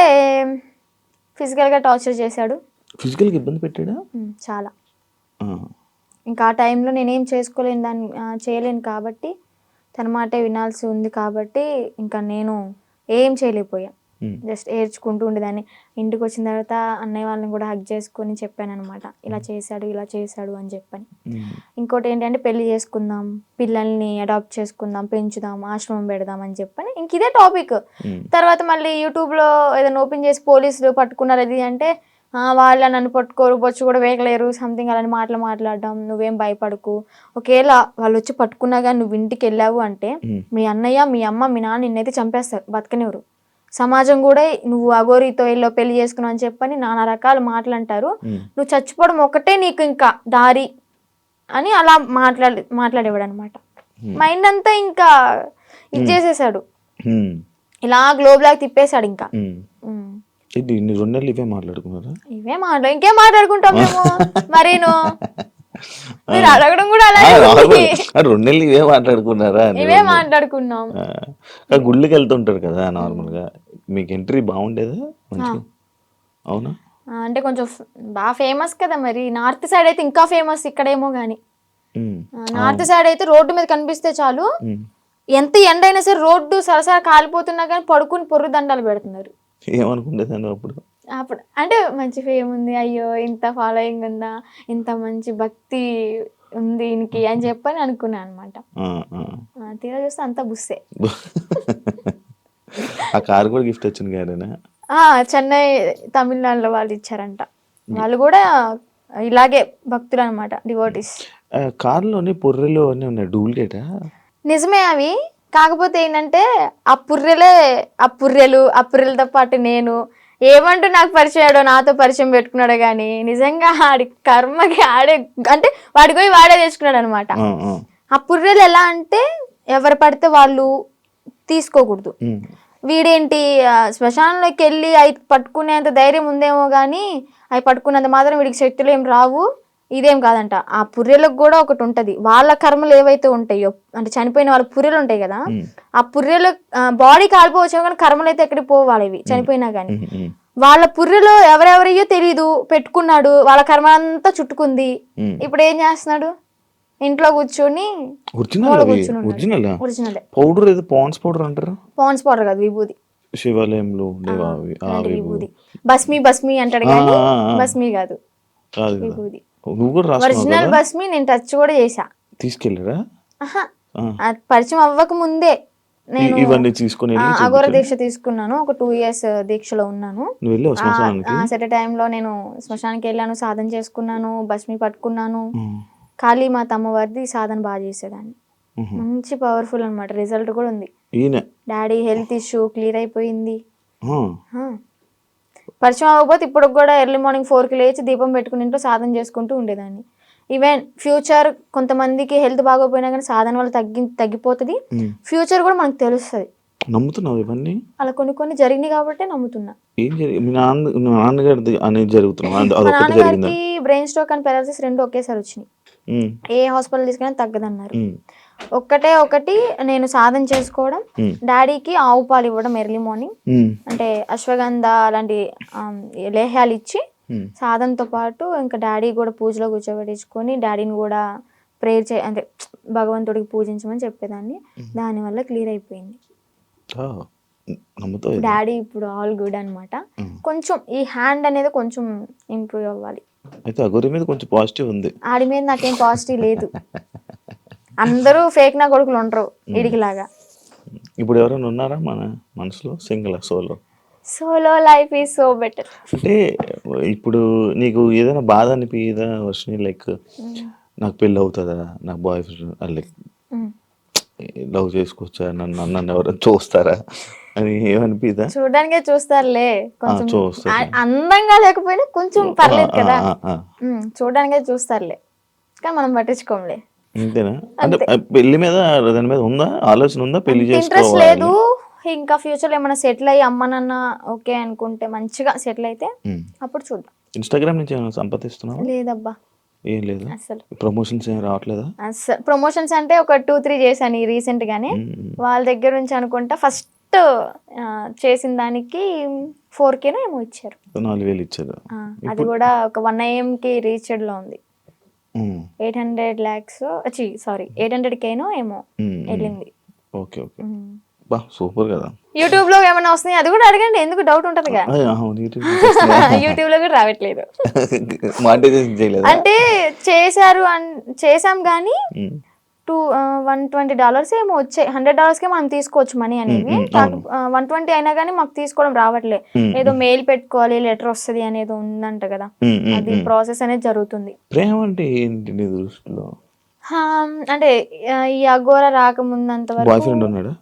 ఫిజికల్గా టార్చర్ చేశాడు. ఫిజికల్గా ఇబ్బంది పెట్టాడా? చాలా. ఇంకా ఆ టైంలో నేనేం చేయలేను కాబట్టి, తన మాటే వినాల్సి ఉంది కాబట్టి ఇంకా నేను ఏం చేయలేకపోయా. జస్ట్ ఏడ్చుకుంటూ ఉండేదాన్ని. ఇంటికి వచ్చిన తర్వాత అన్నయ్య వాళ్ళని కూడా హగ్ చేసుకుని చెప్పాను అనమాట, ఇలా చేశాడు అని చెప్పని. ఇంకోటి ఏంటంటే పెళ్లి చేసుకుందాం, పిల్లల్ని అడాప్ట్ చేసుకుందాం, పెంచుదాం, ఆశ్రమం పెడదాం అని చెప్పని ఇంక ఇదే టాపిక్. తర్వాత మళ్ళీ యూట్యూబ్లో ఏదైనా ఓపెన్ చేసి పోలీసులు పట్టుకున్నారు అది అంటే వాళ్ళ నన్ను పట్టుకోరు, బొచ్చు కూడా వేయలేరు, సంథింగ్ అలాంటి మాటలు మాట్లాడడం. నువ్వేం భయపడకు, ఒకవేళ వాళ్ళు వచ్చి పట్టుకున్నా కానీ నువ్వు ఇంటికి వెళ్ళావు అంటే మీ అన్నయ్య, మీ అమ్మ, మీ నాన్న నిన్నైతే చంపేస్తారు, బతకనివ్వరు. సమాజం కూడా నువ్వు అఘోరితో వెళ్ళో పెళ్లి చేసుకున్నావు అని చెప్పని నానా రకాల మాటలు అంటారు. నువ్వు చచ్చిపోవడం ఒకటే నీకు ఇంకా దారి అని అలా మాట్లాడేవాడు అనమాట. మైండ్ అంతా ఇంకా ఇది చేసేసాడు, ఇలా గ్లోబ్ లాగా తిప్పేశాడు. ఇంకా ఇవే మాట్లాడుకున్నారా? ఇంకేం మాట్లాడుకుంటాం మేము. మరేను మీరు అడగడం కూడా అలాగే 2 నెలలు ఇవే మాట్లాడుకున్నారా? ఇవే మాట్లాడుకున్నాం. గుళ్ళకి వెళ్తుంటారు కదా నార్మల్ గా, మీకు ఎంట్రీ బాగుండేదా? అవునా? అంటే కొంచెం బాగా ఫేమస్ కదా, మరి నార్త్ సైడ్ అయితే ఇంకా ఫేమస్, ఇక్కడేమో గానీ నార్త్ సైడ్ అయితే రోడ్డు మీద కనిపిస్తే చాలు, ఎంత ఎండ అయినా సరే రోడ్డు సరసర కాలిపోతున్నా కానీ పడుకుని పొర్రు దండాలు పెడుతున్నారు. ఏమనుకుంటేదాన్ని అప్పుడు అంటే మంచి ఫేమ్ ఉంది, అయ్యో ఇంత ఫాలోయింగ్ ఉందా, ఇంత మంచి భక్తి ఉంది ఈయనకి అని చెప్పని అనుకున్నాను అనమాట. తీరా చూస్తే అంతా బుస్సే. ఆ కారు కూడా గిఫ్ట్ వచ్చింది గారేనా? చెన్నై తమిళనాడులో వాళ్ళు ఇచ్చారంట. వాళ్ళు కూడా ఇలాగే భక్తులు అనమాట, డివోటీస్. కారులోని పొర్రెలు అన్నీ ఉన్నాయి, డూప్లికేటా? నిజమే అవి. కాకపోతే ఏంటంటే ఆ పుర్రెలతో పాటు నేను ఏమంటూ నాకు పరిచయాడో, నాతో పరిచయం పెట్టుకున్నాడో కానీ నిజంగా ఆడి కర్మకి ఆడే, అంటే వాడి పోయి వాడే తెచ్చుకున్నాడు అనమాట. ఆ పుర్రెలు ఎలా అంటే ఎవరు పడితే వాళ్ళు తీసుకోకూడదు. వీడేంటి శ్మశానంలోకి వెళ్ళి అవి పట్టుకునేంత ధైర్యం ఉందేమో కానీ అవి పట్టుకున్నంత మాత్రం వీడికి శక్తులు ఏం రావు. ఇదేం కాదంట, ఆ పుర్రెలకు కూడా ఒకటి ఉంటది. వాళ్ళ కర్మలు ఏవైతే ఉంటాయో, అంటే చనిపోయిన వాళ్ళ పుర్రెలు ఉంటాయి కదా, ఆ పుర్రెలు బాడీ కాలిపోవచ్చు కానీ కర్మలు అయితే ఎక్కడికి పోవాలి ఇవి చనిపోయినా కానీ. వాళ్ళ పుర్రెలో ఎవరెవరయ్యో తెలీదు, పెట్టుకున్నాడు, వాళ్ళ కర్మ అంతా చుట్టుకుంది. ఇప్పుడు ఏం చేస్తున్నాడు, ఇంట్లో కూర్చొని ఒరిజినల్ పౌడర్ ఏదో పాండ్స్ పౌడర్ అంటారు. పాండ్స్ పౌడర్ కాదు, విభూది. శివాలయంలో విభూది, భస్మి అంటాడు కానీ భస్మి కాదు, విభూది. ఒరిజినల్ భస్మి నేను టచ్ కూడా చేసా. తీసుకెళ్ళరా? పరిచయం అవ్వక ముందే నేను ఇవన్నీ తీసుకుని అఘోర దీక్ష తీసుకున్నాను. ఒక 2 years దీక్షలో ఉన్నాను. సెట్ టైంలో నేను శ్మశానానికి వెళ్ళాను, సాధన చేసుకున్నాను, భస్మి పట్టుకున్నాను. కాళీ మాత అమ్మవారిది సాధన బాగా చేసేదాన్ని, మంచి పవర్ఫుల్ అనమాట. రిజల్ట్ కూడా ఉంది. డాడీ హెల్త్ ఇష్యూ క్లియర్ అయిపోయింది. పరిచయం అవ్వకపోతే ఇప్పుడు కూడా ఎర్లీ మార్నింగ్ 4కి లేచి దీపం పెట్టుకుని ఇంట్లో సాధన చేసుకుంటూ ఉండేదాన్ని. ఈవెన్ ఫ్యూచర్ కొంతమందికి హెల్త్ బాగోపోయినా కానీ సాధన వల్ల తగ్గిపోతుంది. ఫ్యూచర్ కూడా మనకు తెలుస్తుంది. నమ్ముతున్నావు ఇవన్నీ? అలా కొన్ని జరిగినాయి కాబట్టి నమ్ముతున్నా. నాన్నగారికి బ్రెయిన్ స్ట్రోక్ అండ్ పెరాలసిస్ 2 ఒకేసారి వచ్చినాయి. ఏ హాస్పిటల్ తీసుకున్నా తగ్గదన్నారు. ఒకటి నేను సాధన చేసుకోవడం, డాడీకి ఆవు పాలు ఇవ్వడం ఎర్లీ మార్నింగ్, అంటే అశ్వగంధ అలాంటి లేహ్యాలు ఇచ్చి సాధనతో పాటు ఇంకా డాడీ కూడా పూజలో కూర్చోబెట్టించుకొని డాడీని కూడా ప్రేయర్ అంటే భగవంతుడికి పూజించమని చెప్పేదాన్ని. దానివల్ల క్లియర్ అయిపోయింది. డాడీ ఇప్పుడు ఆల్ గుడ్ అనమాట. కొంచెం ఈ హ్యాండ్ అనేది కొంచెం ఇంప్రూవ్ అవ్వాలి. అయితే అఘోరి మీద కొంచెం పాజిటివ్ ఉంది, ఆడి మీద నాకేం పాజిటివ్ లేదు. అందరూ ఫేక్ నా కొడుకులు ఉండరు వీడికి లాగా. ఇప్పుడు ఎవరైనా ఉన్నారా మన మనసులో? Single solo life is so better. అంటే ఇప్పుడు నీకు ఏదైనా బాధ అనిపించదా వర్షిని, లైక్ నాకు పెళ్ళి అవుతుందా, నాకు బాయ్ ఫ్రెండ్ లైక్ లవ్ చేసుకోవచ్చా, నన్ను ఎవరైనా చూస్తారా అని ఏమనిపిదా? చూడడానికే చూస్తారులే, కొంచెం అందంగా లేకపోయినా కొంచెం పర్లేదు కదా, చూడడానికే చూస్తారులే కానీ మనం పట్టించుకోంలే. అంతేనా? అంటే పెళ్లి మీద దాని మీద ఉందా ఆలోచన, ఉందా పెళ్లి ఇంట్రెస్ట్ లేదు. ఇంకా ఫ్యూచర్ లో ఏమైనా సెటిల్ అయ్యి అమ్మ నాన్న ఓకే అనుకుంటే, మంచిగా సెటిల్ అయితే అప్పుడు చూద్దాం. ఇన్స్టాగ్రామ్ నుంచి ఏమైనా సంపాదిస్తున్నావా? లేదబ్బా, ఏం లేదు. అసలు ప్రమోషన్స్ ఏం రావట్లేదా? అసలు ప్రమోషన్స్ అంటే ఒక 2-3 చేశాను రీసెంట్ గానే. వాళ్ళ దగ్గర నుంచి అనుకుంటా ఫస్ట్ చేసిన దానికి 4K ఏమో ఇచ్చారు, 4,000 ఇచ్చారు. అది కూడా ఒక 1 AM కి రీచ్డ్ లో ఉంది. 800 lakhs 800K ఏమో వెళ్ళింది. ఓకే ఓకే, బా సూపర్ కదా. యూట్యూబ్ లో ఏమైనా వస్తున్నాయి అది కూడా అడగండి, ఎందుకు డౌట్ ఉంటది కదా. యూట్యూబ్ లో కూడా రావట్లేదు, అంటే చేశాం కానీ $120 ఏమో వచ్చాయి. $100కే మనం తీసుకోవచ్చు మనీ అనేవి. అవును. 120 అయినా కానీ మాకు తీసుకోవడం రావట్లే. ఏదో మెయిల్ పెట్టుకోవాలి, లెటర్ వస్తుంది అనేది ఉందంట కదా, అది ప్రాసెస్ అనేది జరుగుతుంది. ప్రేమ అంటే ఏంటి నీ దృష్టిలో? అంటే ఈ అఘోరా రాకముందంత బాయ్ వరకు ఫ్రెండ్ ఉన్నాడా?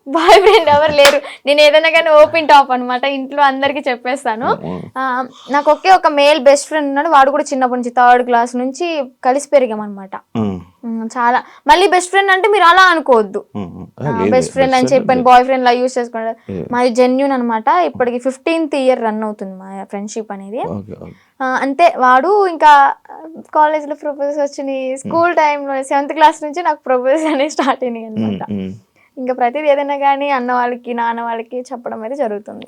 బాయ్ ఫ్రెండ్ ఎవరు లేరు. నేను ఏదైనా కానీ ఓపెన్ టాప్ అనమాట, ఇంట్లో అందరికి చెప్పేస్తాను. నాకు ఒకే ఒక మేల్ బెస్ట్ ఫ్రెండ్ ఉన్నాడు. వాడు కూడా చిన్నప్పటి నుంచి 3rd క్లాస్ నుంచి కలిసి పెరిగామన్నమాట. చాలా మళ్ళీ బెస్ట్ ఫ్రెండ్ అంటే మీరు అలా అనుకోవద్దు, బెస్ట్ ఫ్రెండ్ అని చెప్పాను బాయ్ ఫ్రెండ్ లా యూస్ చేసుకున్నాడు. మాది జెన్యూన్ అనమాట. ఇప్పటికి 15th year రన్ అవుతుంది మా ఫ్రెండ్షిప్ అనేది. అంతే. వాడు ఇంకా కాలేజ్లో ప్రపోజల్స్ వచ్చినాయి. స్కూల్ టైంలో 7th క్లాస్ నుంచి నాకు ప్రపోజల్స్ అనేవి స్టార్ట్ అయినాయి అనమాట. ఇంకా ప్రతిదీ ఏదైనా కానీ అన్న వాళ్ళకి నాన్న వాళ్ళకి చెప్పడం అయితే జరుగుతుంది.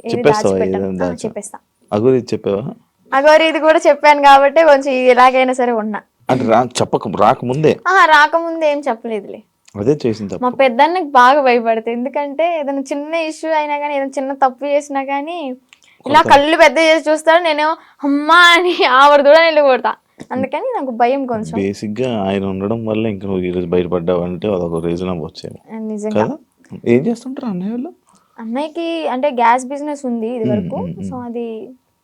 చెప్పేస్తా. అగోరి ఇది కూడా చెప్పాను కాబట్టి కొంచెం ఎలాగైనా సరే ఉన్నా. రాకముందే ఏం చెప్పలేదులే. అదే చేసింది. మా పెద్దన్నకి బాగా భయపడతాయి. ఎందుకంటే ఏదైనా చిన్న ఇష్యూ అయినా కానీ, ఏదైనా చిన్న తప్పు చేసినా కానీ ఇలా కళ్ళు పెద్ద చేసి చూస్తాడు. నేనేమో అమ్మా అని ఆవిడ కూడా వెళ్ళిపోతా. అందుకని నాకు భయం కొంచెం. బేసిక్ గా ఆయన ఉండడం వల్ల ఇంకా నువ్వు ఈరోజు బయటపడ్డావు అంటే అదొక రీజన్ అవ్వచ్చేమో. నిజంగా. ఏం చేస్తుంటారు అన్నయ్య వాళ్ళు? అన్నయ్యకి అంటే గ్యాస్ బిజినెస్ ఉంది ఇది వరకు. సో అది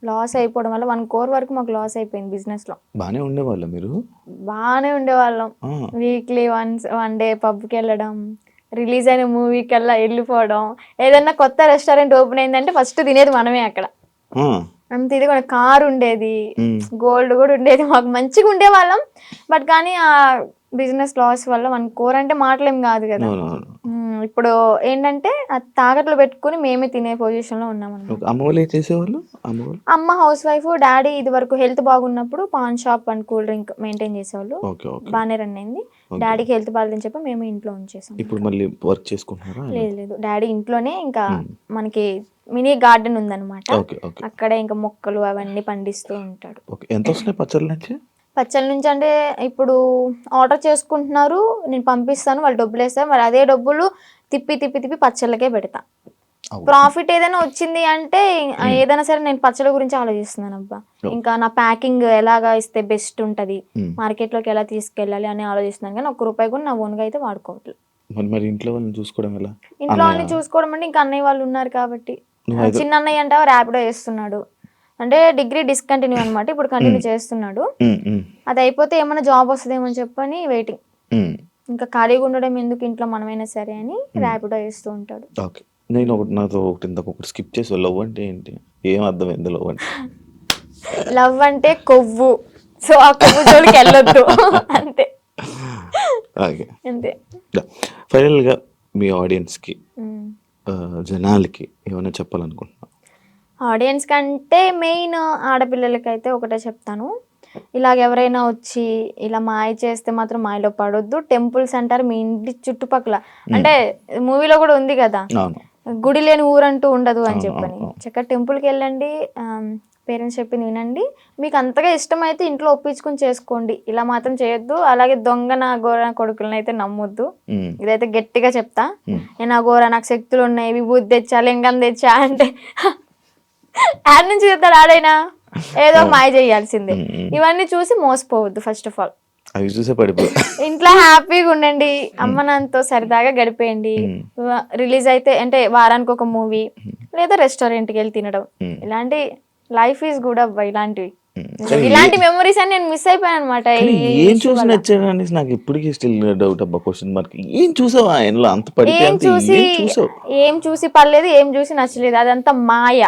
లాస్ అయిపోవడం వల్ల 1 crore వరకు మాకు లాస్ అయిపోయింది బిజినెస్ లో. బానే ఉండేవాళ్ళ మీరు? బాగానే ఉండేవాళ్ళం. వీక్లీ వన్ డే పబ్కి వెళ్ళడం, రిలీజ్ అయిన మూవీకి వెళ్ళిపోవడం. ఏదన్నా కొత్త రెస్టారెంట్ ఓపెన్ అయిందంటే ఫస్ట్ తినేది మనమే అక్కడ. అంత ఇది కూడా కార్ ఉండేది, గోల్డ్ కూడా ఉండేది. మాకు మంచిగా ఉండేవాళ్ళం. బట్ కానీ ఆ బిజినెస్ లాస్ వల్ల 1 crore అంటే మాటలేం కాదు కదా. ఇప్పుడు ఏంటంటే తాకట్లు పెట్టుకుని మేమే తినే పొజిషన్ లో ఉన్నాం అన్నమాట. అమ్మ వాళ్ళు ఏం చేసేవాళ్ళు? అమ్మ హౌస్ వైఫ్, డాడీ ఇది వరకు హెల్త్ బాగున్నప్పుడు pan shop and cool drink maintain చేసేవాళ్ళు. బాగానే రన్ అయింది. డాడీకి హెల్త్ బాగాలేదని చెప్పి మేము ఇంట్లో ఉంచేసాం. ఇప్పుడు మళ్ళీ వర్క్ చేసుకుంటున్నారా? లేదు, డాడీ ఇంట్లోనే ఇంకా మనకి మినీ గార్డెన్ ఉందన్నమాట. అక్కడే ఇంకా మొక్కలు అవన్నీ పండిస్తూ ఉంటాడు. ఎంత వస్తున్నాయి పచ్చళ్ళ నుంచి? పచ్చళ్ళ నుంచి అంటే ఇప్పుడు ఆర్డర్ చేసుకుంటున్నారు, నేను పంపిస్తాను, వాళ్ళు డబ్బులు వేస్తారు. మరి అదే డబ్బులు తిప్పి పచ్చళ్ళకే పెడతా. ప్రాఫిట్ ఏదైనా వచ్చింది అంటే ఏదైనా సరే నేను పచ్చళ్ళ గురించి ఆలోచిస్తున్నాను. అబ్బా ఇంకా నా ప్యాకింగ్ ఎలాగా ఇస్తే బెస్ట్ ఉంటది, మార్కెట్ లోకి ఎలా తీసుకెళ్ళాలి అని ఆలోచిస్తున్నాను. కానీ ₹1 కూడా నా ఓన్గా అయితే వాడుకోవట్లేదు. ఇంట్లో వాళ్ళని చూసుకోవడం ఎలా? ఇంట్లో వాళ్ళని చూసుకోవడం అంటే ఇంకా అన్నయ్య వాళ్ళు ఉన్నారు కాబట్టి. చిన్న అన్నయ్య అంటే ర్యాపిడో చేస్తున్నాడు. అంటే డిగ్రీ డిస్కంటిన్యూ అనమాట, ఇప్పుడు కంటిన్యూ చేస్తున్నాడు. అది అయిపోతే ఏమైనా జాబ్ వస్తుందేమో చెప్పని వెయిటింగ్. ఇంకా ఖాళీగా ఉండడం ఎందుకు ఇంట్లో, మనమైనా సరే అని ర్యాపిడో చేస్తూ ఉంటాడు. నేను నాతో ఒకటి స్కిప్ చేసి, లవ్ అంటే ఏంటి? ఏం అర్థమైంది లవ్ అంటే? లవ్ అంటే కొవ్వు. సో ఆ కొవ్వు జోలికి వెళ్ళొద్దు అంతే. అంతే. ఫైనల్ గా మీ ఆడియన్స్ కి, జనాలకి ఏమైనా చెప్పాలనుకుంటున్నా? ఆడియన్స్ కంటే మెయిన్ ఆడపిల్లలకైతే ఒకటే చెప్తాను, ఇలాగ ఎవరైనా వచ్చి ఇలా మాయ చేస్తే మాత్రం మాయలో పడొద్దు. టెంపుల్స్ అంటారు మీ ఇంటి చుట్టుపక్కల, అంటే మూవీలో కూడా ఉంది కదా, గుడి లేని ఊరంటూ ఉండదు అని చెప్పని. చక్కగా టెంపుల్కి వెళ్ళండి, పేరెంట్స్ చెప్పింది వినండి. మీకు అంతగా ఇష్టమైతే ఇంట్లో ఒప్పించుకుని చేసుకోండి, ఇలా మాత్రం చేయొద్దు. అలాగే దొంగ గోర కొడుకులను అయితే నమ్మొద్దు. ఇదైతే గట్టిగా చెప్తా. నేను ఆ గోర నాకు శక్తులు ఉన్నాయి, విభూతి తెచ్చా, లింగం తెచ్చా అంటే యాడ్ నుంచి చెప్తాడు ఆడైనా, ఏదో మాయ చేయాల్సిందే. ఇవన్నీ చూసి మోసపోవద్దు. ఫస్ట్ ఆఫ్ ఆల్ ఇంట్లో హ్యాపీగా ఉండండి, అమ్మ నాన్నతో సరదాగా గడిపేయండి. రిలీజ్ అయితే అంటే వారానికి ఒక మూవీ లేదా రెస్టారెంట్కి వెళ్ళి తినడం, ఇలాంటి లైఫ్ ఈజ్ గుడ్ అబ్బా. ఇలాంటి మెమరీస్ అని నేను మిస్ అయిపోయాను అనమాట. ఏం చూసి నచ్చాడని నాకు ఇప్పటికీ స్టిల్ డౌట్ అబ్బా, క్వశ్చన్ మార్క్. ఏం చూసావు ఆయనలో అంత పడితే? ఏం చూసి పర్లేదు, ఏం చూసి నచ్చలేదు, అదంతా మాయ.